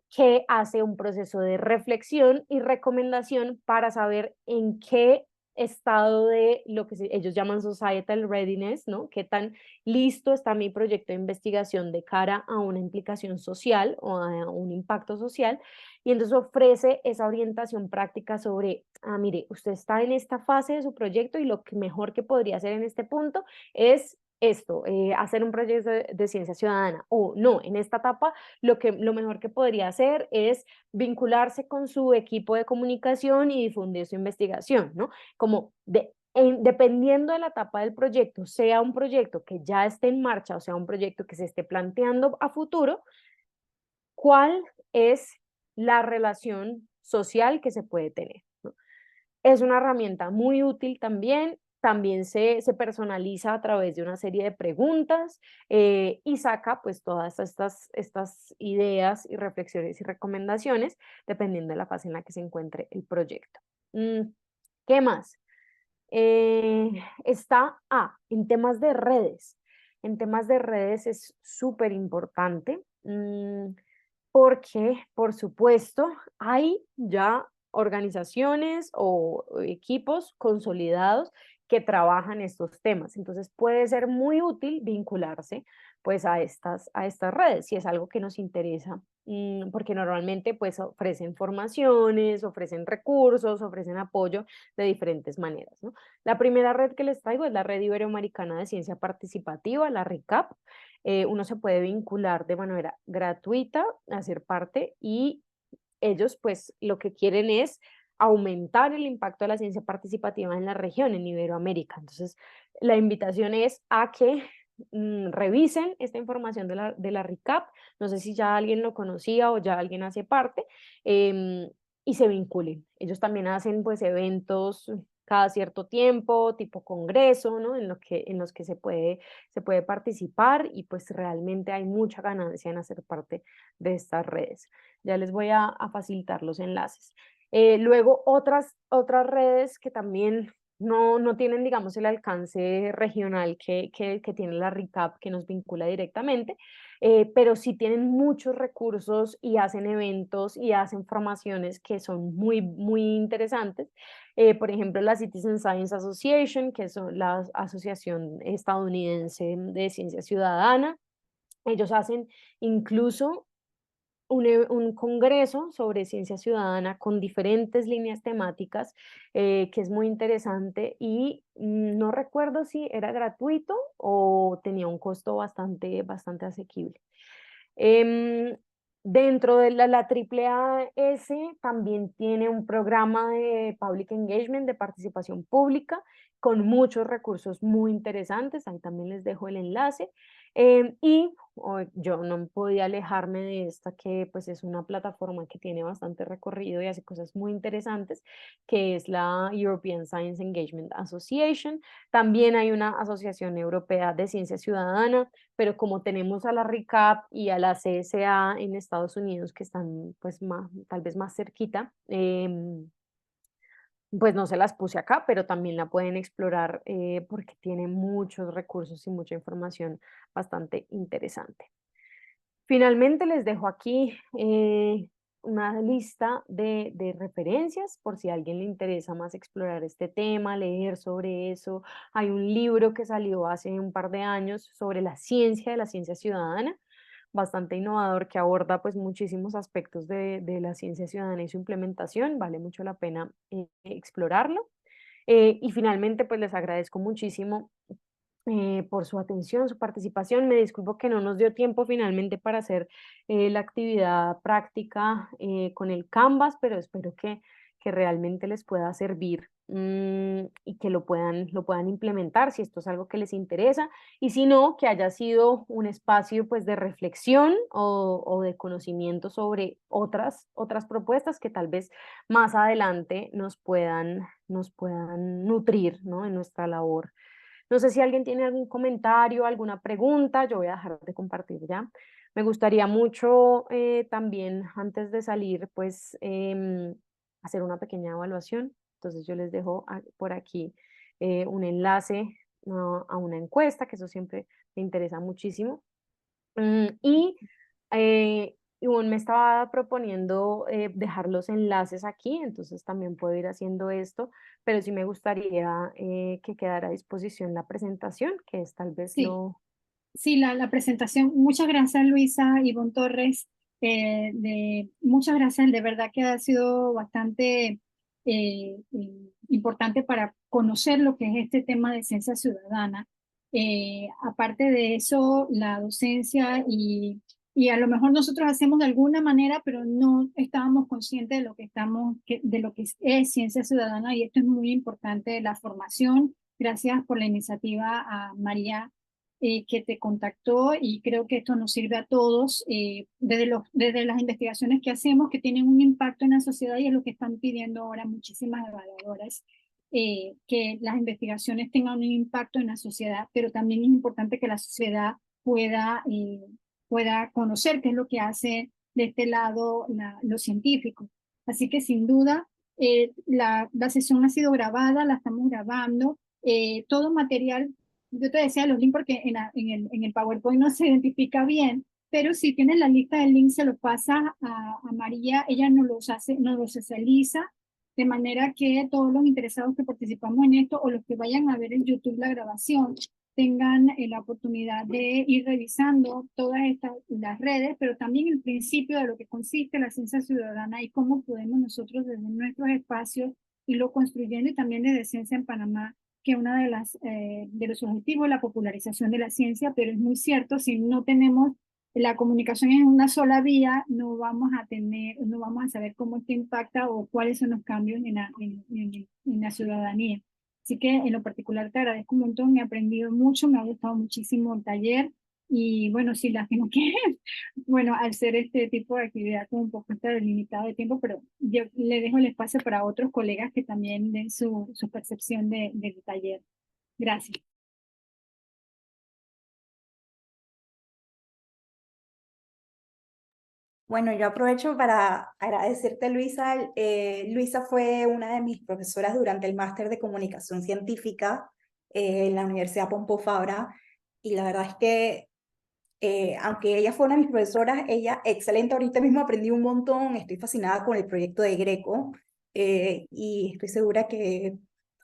que hace un proceso de reflexión y recomendación para saber en qué estado de lo que ellos llaman societal readiness, ¿no? Qué tan listo está mi proyecto de investigación de cara a una implicación social o a un impacto social. Y entonces ofrece esa orientación práctica sobre, mire, usted está en esta fase de su proyecto y lo que mejor que podría hacer en este punto es esto, hacer un proyecto de ciencia ciudadana, o no, en esta etapa lo mejor que podría hacer es vincularse con su equipo de comunicación y difundir su investigación, ¿no? Como dependiendo de la etapa del proyecto, sea un proyecto que ya esté en marcha o sea un proyecto que se esté planteando a futuro, ¿cuál es la relación social que se puede tener, ¿no? Es una herramienta muy útil también. También se personaliza a través de una serie de preguntas y saca pues todas estas ideas y reflexiones y recomendaciones dependiendo de la fase en la que se encuentre el proyecto. ¿Qué más? Está en temas de redes. En temas de redes es súper importante porque, por supuesto, hay ya organizaciones o equipos consolidados que trabajan estos temas. Entonces puede ser muy útil vincularse pues a estas redes si es algo que nos interesa, porque normalmente pues ofrecen formaciones, ofrecen recursos, ofrecen apoyo de diferentes maneras, ¿no? La primera red que les traigo es la Red Iberoamericana de Ciencia Participativa, la RICAP. Uno se puede vincular de manera gratuita a ser parte y ellos pues lo que quieren es aumentar el impacto de la ciencia participativa en la región, en Iberoamérica. Entonces, la invitación es a que revisen esta información de la RICAP. No sé si ya alguien lo conocía o ya alguien hace parte, em, y se vinculen. Ellos también hacen pues eventos cada cierto tiempo, tipo congreso, ¿no? En los que se puede participar y pues realmente hay mucha ganancia en hacer parte de estas redes. Ya les voy a facilitar los enlaces. Luego, otras redes que también no tienen, digamos, el alcance regional que tiene la RICAP, que nos vincula directamente, pero sí tienen muchos recursos y hacen eventos y hacen formaciones que son muy, muy interesantes. Por ejemplo, la Citizen Science Association, que es la Asociación Estadounidense de Ciencia Ciudadana. Ellos hacen incluso un congreso sobre ciencia ciudadana con diferentes líneas temáticas, que es muy interesante y no recuerdo si era gratuito o tenía un costo bastante, bastante asequible. Em, Dentro de la AAAS también tiene un programa de Public Engagement, de participación pública, con muchos recursos muy interesantes. Ahí también les dejo el enlace. Yo no podía alejarme de esta, que pues es una plataforma que tiene bastante recorrido y hace cosas muy interesantes, que es la European Science Engagement Association. También hay una Asociación Europea de Ciencia Ciudadana, pero como tenemos a la RICAP y a la CSA en Estados Unidos, que están pues más, tal vez más cerquita, pues no se las puse acá, pero también la pueden explorar, porque tiene muchos recursos y mucha información bastante interesante. Finalmente les dejo aquí una lista de referencias por si a alguien le interesa más explorar este tema, leer sobre eso. Hay un libro que salió hace un par de años sobre la ciencia de la ciencia ciudadana, bastante innovador, que aborda pues muchísimos aspectos de la ciencia ciudadana y su implementación. Vale mucho la pena explorarlo. Y finalmente pues les agradezco muchísimo por su atención, su participación. Me disculpo que no nos dio tiempo finalmente para hacer la actividad práctica con el Canvas, pero espero que realmente les pueda servir, y que lo puedan implementar si esto es algo que les interesa, y si no, que haya sido un espacio pues de reflexión o de conocimiento sobre otras propuestas que tal vez más adelante nos puedan nutrir, ¿no? En nuestra labor. No sé si alguien tiene algún comentario, alguna pregunta, yo voy a dejar de compartir ya. Me gustaría mucho también antes de salir, pues hacer una pequeña evaluación. Entonces yo les dejo por aquí un enlace, ¿no?, a una encuesta, que eso siempre me interesa muchísimo. Ivonne me estaba proponiendo dejar los enlaces aquí, entonces también puedo ir haciendo esto, pero sí me gustaría que quedara a disposición la presentación, que es tal vez Sí, lo... sí, la presentación. Muchas gracias, Luisa Ivonne Torres. Muchas gracias, de verdad que ha sido bastante importante para conocer lo que es este tema de ciencia ciudadana. Aparte de eso, la docencia y a lo mejor nosotros hacemos de alguna manera, pero no estábamos conscientes de lo que de lo que es ciencia ciudadana, y esto es muy importante, la formación. Gracias por la iniciativa a María, que te contactó, y creo que esto nos sirve a todos, desde las investigaciones que hacemos, que tienen un impacto en la sociedad, y es lo que están pidiendo ahora muchísimas evaluadoras, que las investigaciones tengan un impacto en la sociedad, pero también es importante que la sociedad pueda conocer qué es lo que hace de este lado los científicos. Así que sin duda, la sesión ha sido grabada, la estamos grabando. Todo material, yo te decía los links porque en el PowerPoint no se identifica bien, pero si tienes la lista de links, se los pasa a María, ella nos los socializa, de manera que todos los interesados que participamos en esto, o los que vayan a ver en YouTube la grabación, tengan la oportunidad de ir revisando todas las redes, pero también el principio de lo que consiste la ciencia ciudadana y cómo podemos nosotros desde nuestros espacios irlo construyendo, y también desde Ciencia en Panamá, que una de los objetivos es la popularización de la ciencia. Pero es muy cierto, si no tenemos la comunicación en una sola vía, no vamos a saber cómo esto impacta o cuáles son los cambios en la ciudadanía. Así que en lo particular te agradezco un montón, he aprendido mucho, me ha gustado muchísimo el taller. Y bueno, sí, lástima que, bueno, al ser este tipo de actividad con un poco está delimitado de tiempo, pero yo le dejo el espacio para otros colegas que también den su percepción del taller. Gracias. Bueno, yo aprovecho para agradecerte, Luisa. Luisa fue una de mis profesoras durante el máster de comunicación científica en la Universidad Pompeu Fabra, y la verdad es que aunque ella fue una de mis profesoras, ella excelente. Ahorita mismo aprendí un montón, estoy fascinada con el proyecto de Greco, y estoy segura que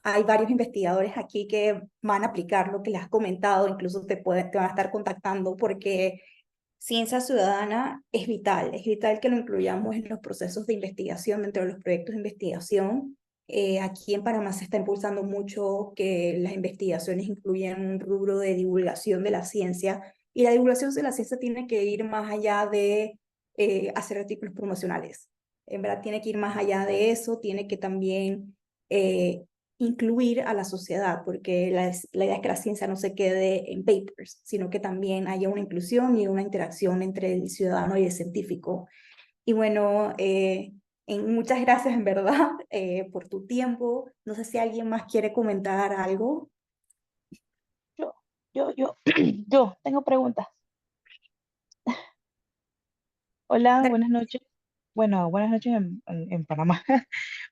hay varios investigadores aquí que van a aplicar lo que les has comentado, incluso te van a estar contactando, porque ciencia ciudadana es vital que lo incluyamos en los procesos de investigación, dentro de los proyectos de investigación. Aquí en Panamá se está impulsando mucho que las investigaciones incluyan un rubro de divulgación de la ciencia, y la divulgación de la ciencia tiene que ir más allá de hacer artículos promocionales. En verdad tiene que ir más allá de eso, tiene que también incluir a la sociedad, porque la idea es que la ciencia no se quede en papers, sino que también haya una inclusión y una interacción entre el ciudadano y el científico. Y bueno, muchas gracias en verdad por tu tiempo. No sé si alguien más quiere comentar algo. Yo, yo, yo tengo preguntas. Hola, buenas noches. Bueno, buenas noches en Panamá.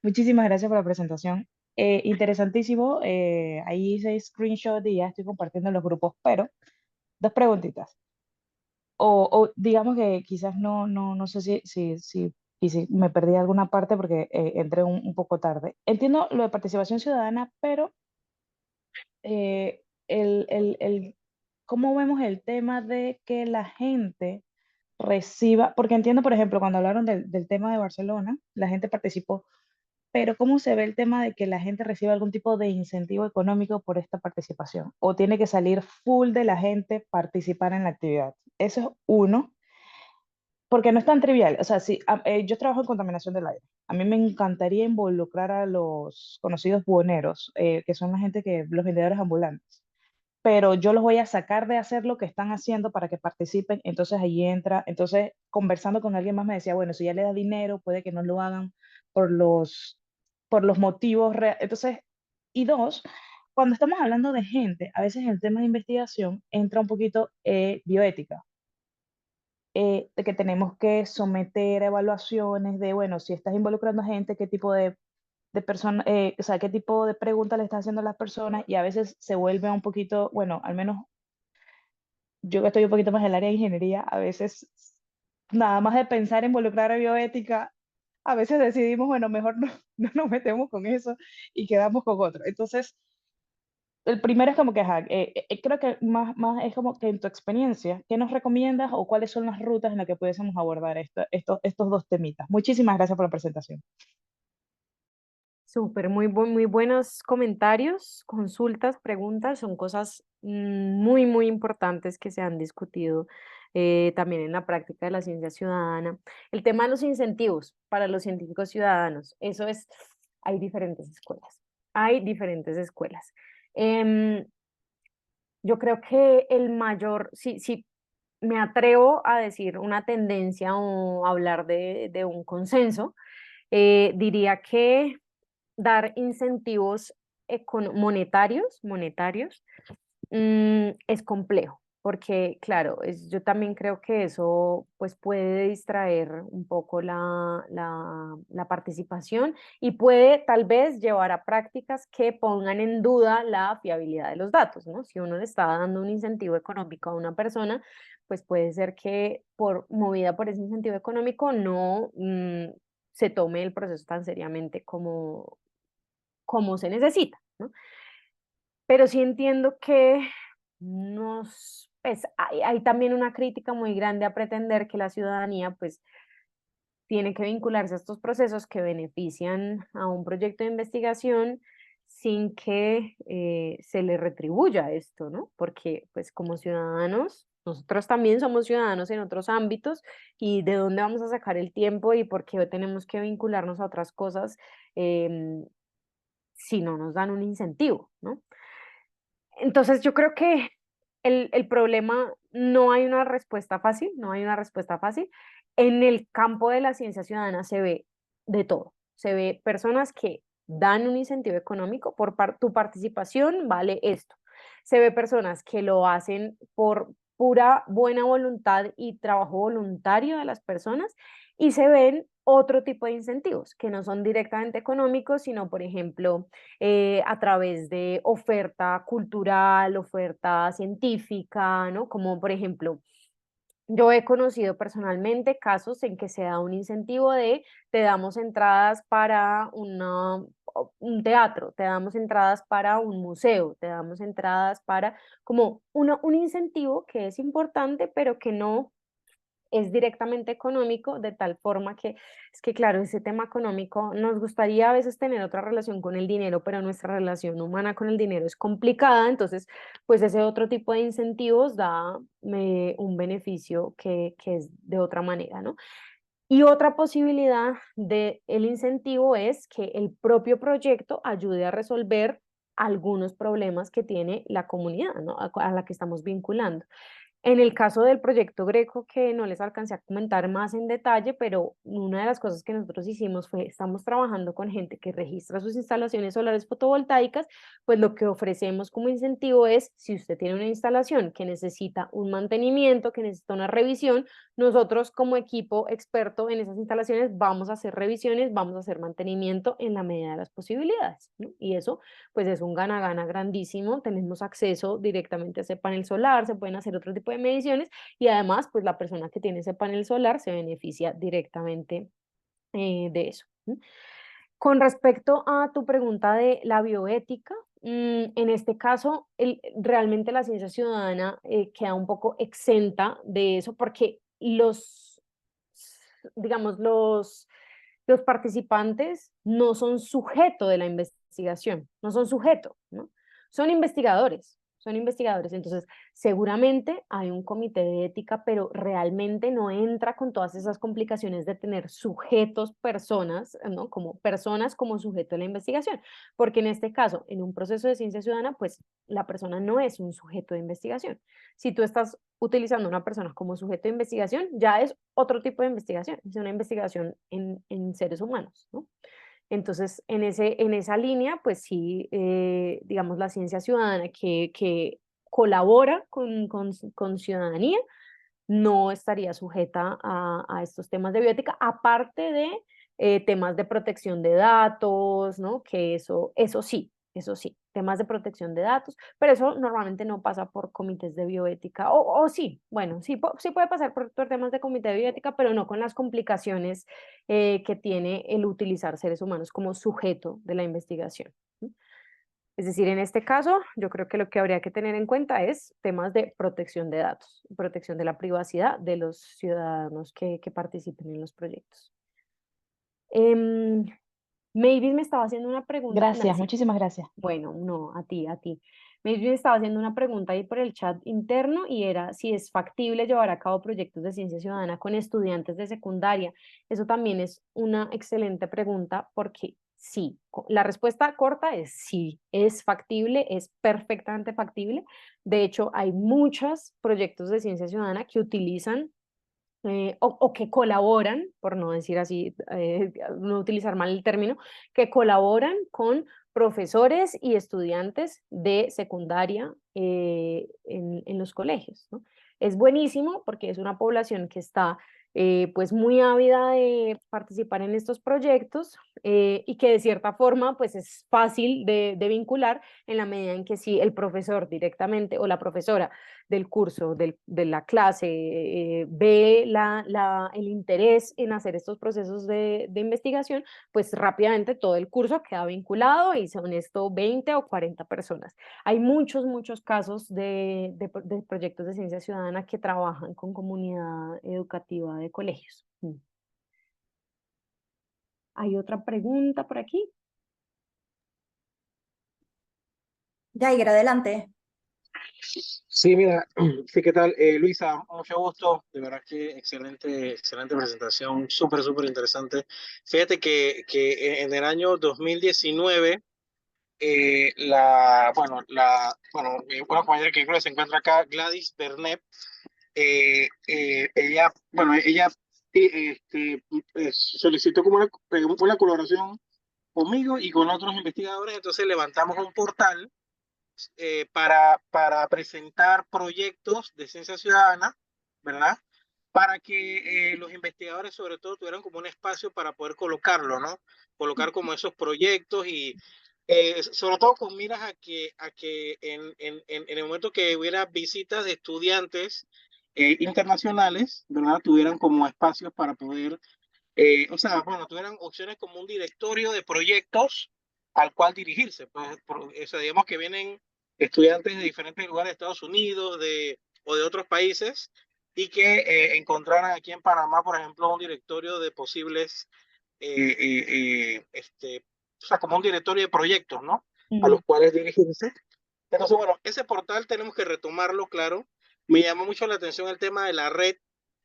Muchísimas gracias por la presentación. Interesantísimo. Ahí hice screenshot y ya estoy compartiendo en los grupos, pero dos preguntitas. O digamos que quizás no sé si me perdí alguna parte porque entré un poco tarde. Entiendo lo de participación ciudadana, pero eh, ¿cómo vemos el tema de que la gente reciba? Porque entiendo, por ejemplo, cuando hablaron del tema de Barcelona, la gente participó, pero ¿cómo se ve el tema de que la gente reciba algún tipo de incentivo económico por esta participación? ¿O tiene que salir full de la gente participar en la actividad? Eso es uno, porque no es tan trivial. O sea, si, yo trabajo en contaminación del aire. A mí me encantaría involucrar a los conocidos buhoneros, que son la gente los vendedores ambulantes, pero yo los voy a sacar de hacer lo que están haciendo para que participen, entonces ahí entra, entonces conversando con alguien más me decía, bueno, si ya le da dinero, puede que no lo hagan por los motivos reales. Entonces, y dos, cuando estamos hablando de gente, a veces el tema de investigación entra un poquito bioética, de que tenemos que someter a evaluaciones de, bueno, si estás involucrando a gente, qué tipo de persona, o sea, qué tipo de preguntas le estás haciendo a las personas y a veces se vuelve un poquito, bueno, al menos yo que estoy un poquito más en el área de ingeniería, a veces nada más de pensar en involucrar a bioética, a veces decidimos, bueno, mejor no, no nos metemos con eso y quedamos con otro. Entonces, el primero es como que, ajá, creo que más es como que en tu experiencia, ¿qué nos recomiendas o cuáles son las rutas en las que pudiésemos abordar estos dos temitas? Muchísimas gracias por la presentación. Súper, muy buenos comentarios, consultas, preguntas, son cosas muy importantes que se han discutido también en la práctica de la ciencia ciudadana. El tema de los incentivos para los científicos ciudadanos, eso es, hay diferentes escuelas, hay diferentes escuelas. Em, yo creo que el mayor, si me atrevo a decir una tendencia o hablar de un consenso, diría que dar incentivos monetarios, es complejo, porque claro, yo también creo que eso pues puede distraer un poco la participación y puede tal vez llevar a prácticas que pongan en duda la fiabilidad de los datos, ¿no? Si uno le está dando un incentivo económico a una persona, pues puede ser que movida por ese incentivo económico no se tome el proceso tan seriamente como se necesita, ¿no? Pero sí entiendo que pues, hay también una crítica muy grande a pretender que la ciudadanía pues tiene que vincularse a estos procesos que benefician a un proyecto de investigación sin que se le retribuya esto, ¿no? Porque pues como ciudadanos, nosotros también somos ciudadanos en otros ámbitos y de dónde vamos a sacar el tiempo y por qué tenemos que vincularnos a otras cosas si no nos dan un incentivo, ¿no? Entonces yo creo que el problema no hay una respuesta fácil, no hay una respuesta fácil. En el campo de la ciencia ciudadana se ve de todo. Se ve personas que dan un incentivo económico por tu participación, vale esto. Se ve personas que lo hacen por pura buena voluntad y trabajo voluntario de las personas y se ven otro tipo de incentivos que no son directamente económicos, sino, por ejemplo, a través de oferta cultural, oferta científica, ¿no? Como por ejemplo, yo he conocido personalmente casos en que se da un incentivo de te damos entradas para un teatro, te damos entradas para un museo, te damos entradas para como un incentivo que es importante, pero que no es directamente económico, de tal forma que es que, claro, ese tema económico, nos gustaría a veces tener otra relación con el dinero, pero nuestra relación humana con el dinero es complicada, entonces, pues ese otro tipo de incentivos da un beneficio que es de otra manera, ¿no? Y otra posibilidad del incentivo es que el propio proyecto ayude a resolver algunos problemas que tiene la comunidad, ¿no? A la que estamos vinculando. En el caso del proyecto Greco, que no les alcancé a comentar más en detalle, pero una de las cosas que nosotros hicimos fue, estamos trabajando con gente que registra sus instalaciones solares fotovoltaicas, pues lo que ofrecemos como incentivo es, si usted tiene una instalación que necesita un mantenimiento, que necesita una revisión, nosotros como equipo experto en esas instalaciones vamos a hacer revisiones, vamos a hacer mantenimiento en la medida de las posibilidades, ¿no? Y eso pues es un gana-gana grandísimo, tenemos acceso directamente a ese panel solar, se pueden hacer otro tipo de mediciones y además pues la persona que tiene ese panel solar se beneficia directamente de eso. Con respecto a tu pregunta de la bioética, en este caso, realmente la ciencia ciudadana queda un poco exenta de eso porque digamos, los participantes no son sujeto de la investigación, no son sujeto, ¿no? Son investigadores, son investigadores. Entonces, seguramente hay un comité de ética, pero realmente no entra con todas esas complicaciones de tener sujetos, personas, ¿no? Como personas como sujeto de la investigación, porque en este caso, en un proceso de ciencia ciudadana, pues la persona no es un sujeto de investigación. Si tú estás utilizando a una persona como sujeto de investigación, ya es otro tipo de investigación, es una investigación en seres humanos, ¿no? Entonces, en esa línea, pues sí, digamos, la ciencia ciudadana que colabora con ciudadanía no estaría sujeta a estos temas de bioética, aparte de temas de protección de datos, ¿no? Que eso sí, temas de protección de datos, pero eso normalmente no pasa por comités de bioética, o sí, bueno, sí, sí puede pasar por temas de comité de bioética, pero no con las complicaciones que tiene el utilizar seres humanos como sujeto de la investigación. ¿Sí? Es decir, en este caso, yo creo que lo que habría que tener en cuenta es temas de protección de datos, protección de la privacidad de los ciudadanos que participen en los proyectos. Mavis me estaba haciendo una pregunta. Gracias, Sí, muchísimas gracias. bueno, no, a ti, a ti. Mavis me estaba haciendo una pregunta ahí por el chat interno y era si es factible llevar a cabo proyectos de ciencia ciudadana con estudiantes de secundaria. Eso también es una excelente pregunta porque sí, la respuesta corta es sí, es factible, es perfectamente factible. De hecho, hay muchos proyectos de ciencia ciudadana que utilizan o que colaboran, por no decir así, no utilizar mal el término, que colaboran con profesores y estudiantes de secundaria en los colegios, ¿no? Es buenísimo porque es una población que está pues muy ávida de participar en estos proyectos y que de cierta forma pues es fácil de vincular en la medida en que si el profesor directamente o la profesora del curso, de la clase, ve el interés en hacer estos procesos de investigación, pues rápidamente todo el curso queda vinculado y son esto 20 o 40 personas. Hay muchos, muchos casos de proyectos de ciencia ciudadana que trabajan con comunidad educativa de colegios. ¿Hay otra pregunta por aquí? Jair, adelante. Sí, mira, sí, ¿qué tal? Luisa, mucho gusto, de verdad que excelente, excelente presentación, súper, súper interesante. Fíjate que en el año 2019, mi buena compañera que creo que se encuentra acá, Gladys Bernet, ella solicitó como una colaboración conmigo y con otros investigadores, entonces levantamos un portal para presentar proyectos de ciencia ciudadana, ¿verdad? Para que los investigadores sobre todo tuvieran como un espacio para poder colocarlo, ¿no? Colocar como esos proyectos y sobre todo con miras a que en el momento que hubiera visitas de estudiantes internacionales, ¿verdad? Tuvieran como espacios para poder tuvieran opciones como un directorio de proyectos al cual dirigirse. Pues, digamos que vienen estudiantes de diferentes lugares de Estados Unidos o de otros países y que encontraran aquí en Panamá, por ejemplo, un directorio de posibles, eh, eh, eh, este, como un directorio de proyectos, ¿no? A los cuales dirigirse. Entonces, bueno, ese portal tenemos que retomarlo, claro. Me llamó mucho la atención el tema de la red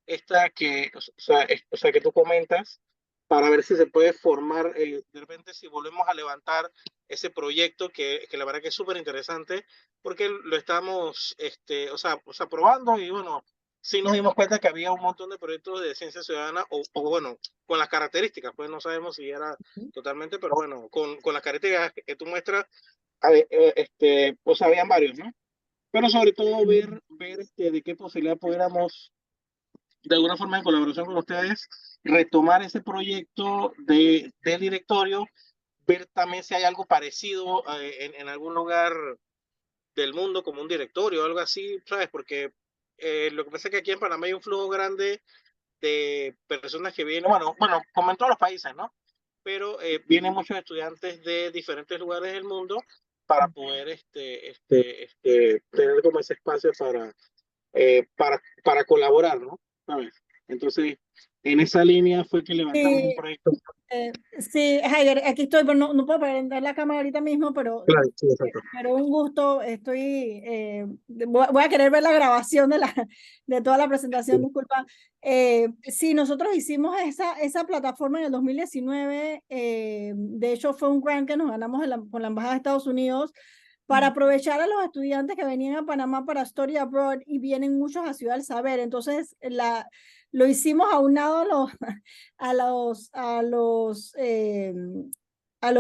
esta que, o sea, que tú comentas, para ver si se puede formar, de repente si volvemos a levantar ese proyecto que la verdad que es súper interesante, porque lo estamos, o sea, probando y bueno, sí nos dimos cuenta que había un montón de proyectos de ciencia ciudadana, o bueno, con las características, pues no sabemos si era totalmente, pero bueno, con las características que tú muestras, pues habían varios, ¿no? Pero sobre todo ver de qué posibilidad pudiéramos, de alguna forma en colaboración con ustedes, retomar ese proyecto del directorio, ver también si hay algo parecido en algún lugar del mundo como un directorio o algo así, ¿sabes? Porque lo que pasa es que aquí en Panamá hay un flujo grande de personas que vienen, bueno, como en todos los países, ¿no? Pero vienen muchos estudiantes de diferentes lugares del mundo para poder tener como ese espacio para colaborar, ¿no? ¿Sabes? Entonces, en esa línea fue que levantamos un proyecto. Sí, Heider, aquí estoy, pero no puedo prender la cámara ahorita mismo, Claro, sí, exacto. pero un gusto, voy a querer ver la grabación de toda la presentación, Sí. disculpa. Sí, nosotros hicimos esa plataforma en el 2019, de hecho fue un grant que nos ganamos con la Embajada de Estados Unidos para aprovechar a los estudiantes que venían a Panamá para Study Abroad y vienen muchos a Ciudad del Saber, entonces lo hicimos aunado a los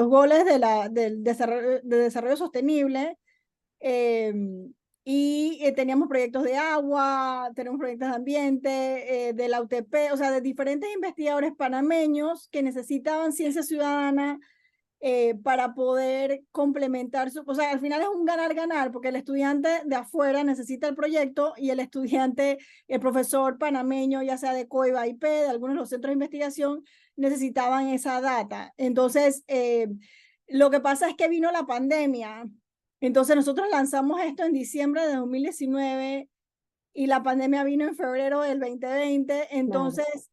goles del desarrollo sostenible, eh, y teníamos proyectos de agua, tenemos proyectos de ambiente, de la UTP, o sea, de diferentes investigadores panameños que necesitaban ciencia ciudadana para poder complementar o sea, al final es un ganar-ganar, porque el estudiante de afuera necesita el proyecto y el profesor panameño, ya sea de COIBA, IP, de algunos de los centros de investigación, necesitaban esa data. Entonces, lo que pasa es que vino la pandemia, entonces nosotros lanzamos esto en diciembre de 2019 y la pandemia vino en febrero del 2020, entonces,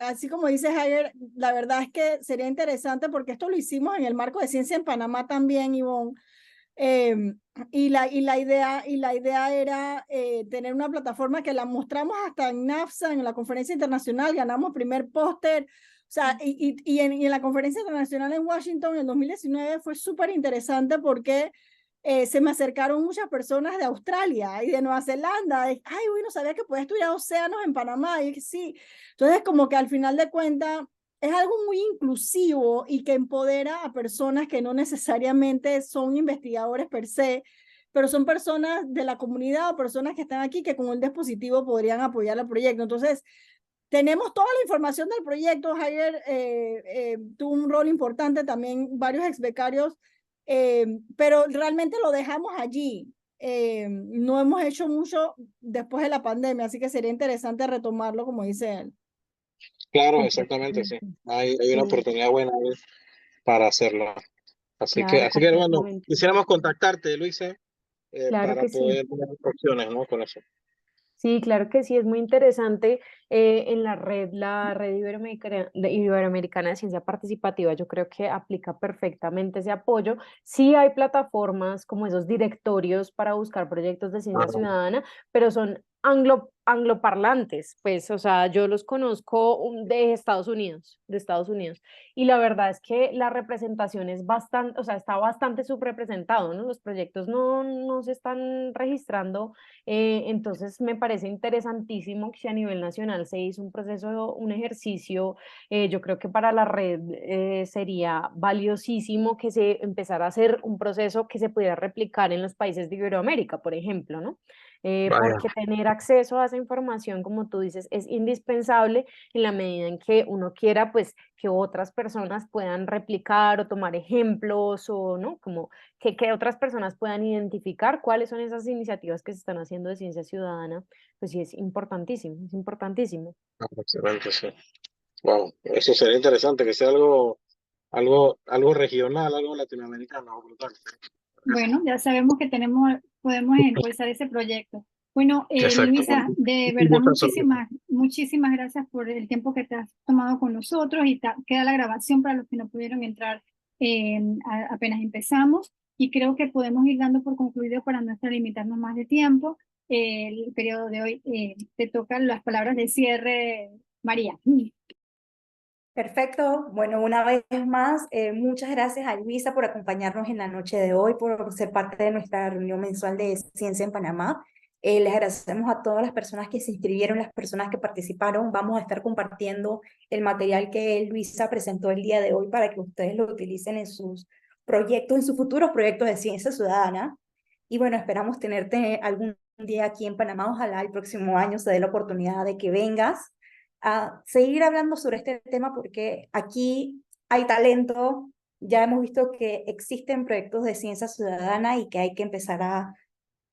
así como dice Javier, la verdad es que sería interesante porque esto lo hicimos en el marco de Ciencia en Panamá también, Ivonne, y la idea era tener una plataforma que la mostramos hasta en NAFSA, en la conferencia internacional, ganamos primer póster, o sea, y en la conferencia internacional en Washington en 2019 fue súper interesante porque se me acercaron muchas personas de Australia y de Nueva Zelanda. Ay, uy, no sabía que podía estudiar océanos en Panamá. Y sí. Entonces, como que al final de cuentas, es algo muy inclusivo y que empodera a personas que no necesariamente son investigadores per se, pero son personas de la comunidad o personas que están aquí que con un dispositivo podrían apoyar el proyecto. Entonces, tenemos toda la información del proyecto. Javier tuvo un rol importante, también varios ex becarios, pero realmente lo dejamos allí. No hemos hecho mucho después de la pandemia, así que sería interesante retomarlo, como dice él. Claro, exactamente, sí. Hay una Sí, oportunidad buena ahí para hacerlo. claro, Así que bueno, completamente. quisiéramos contactarte, Luisa, Claro para que sí. poder tener opciones, ¿no? Con eso. Sí, claro que sí, es muy interesante. En la red Iberoamericana de Ciencia Participativa, yo creo que aplica perfectamente ese apoyo. Sí hay plataformas como esos directorios para buscar proyectos de ciencia Claro. ciudadana, pero son angloparlantes, pues, o sea, yo los conozco de Estados Unidos, y la verdad es que la representación es bastante, o sea, está bastante subrepresentado, ¿no? Los proyectos no se están registrando, entonces me parece interesantísimo que si a nivel nacional se hizo un proceso, un ejercicio, yo creo que para la red sería valiosísimo que se empezara a hacer un proceso que se pudiera replicar en los países de Iberoamérica, por ejemplo, ¿no? Vaya. Porque tener acceso a esa información, como tú dices, es indispensable en la medida en que uno quiera, pues, que otras personas puedan replicar o tomar ejemplos o, ¿no? Como que otras personas puedan identificar cuáles son esas iniciativas que se están haciendo de ciencia ciudadana, pues sí, es importantísimo, es importantísimo. Excelente, sí. Wow, eso sería interesante, que sea algo regional, algo latinoamericano, brutal. Bueno, ya sabemos que podemos impulsar ese proyecto. Bueno, Exacto. Luisa, de Un verdad, gustazo. muchísimas gracias por el tiempo que te has tomado con nosotros y queda la grabación para los que no pudieron entrar apenas empezamos y creo que podemos ir dando por concluido para no limitarnos más de tiempo. el periodo de hoy. Te tocan las palabras de cierre, María. Perfecto. Bueno, una vez más, muchas gracias a Luisa por acompañarnos en la noche de hoy, por ser parte de nuestra reunión mensual de Ciencia en Panamá. Les agradecemos a todas las personas que se inscribieron, las personas que participaron. Vamos a estar compartiendo el material que Luisa presentó el día de hoy para que ustedes lo utilicen en sus proyectos, en sus futuros proyectos de ciencia ciudadana. Y bueno, esperamos tenerte algún día aquí en Panamá. Ojalá el próximo año se dé la oportunidad de que vengas a seguir hablando sobre este tema porque aquí hay talento, ya hemos visto que existen proyectos de ciencia ciudadana y que hay que empezar a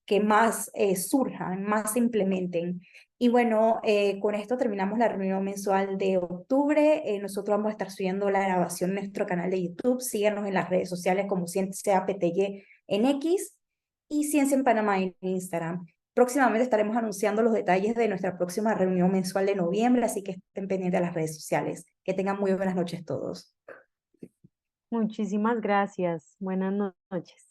que más surjan, más se implementen. Y bueno, con esto terminamos la reunión mensual de octubre. Nosotros vamos a estar subiendo la grabación en nuestro canal de YouTube. Síganos en las redes sociales como Ciencia PTY en X y Ciencia en Panamá en Instagram. Próximamente estaremos anunciando los detalles de nuestra próxima reunión mensual de noviembre, así que estén pendientes de las redes sociales. Que tengan muy buenas noches todos. Muchísimas gracias. Buenas noches.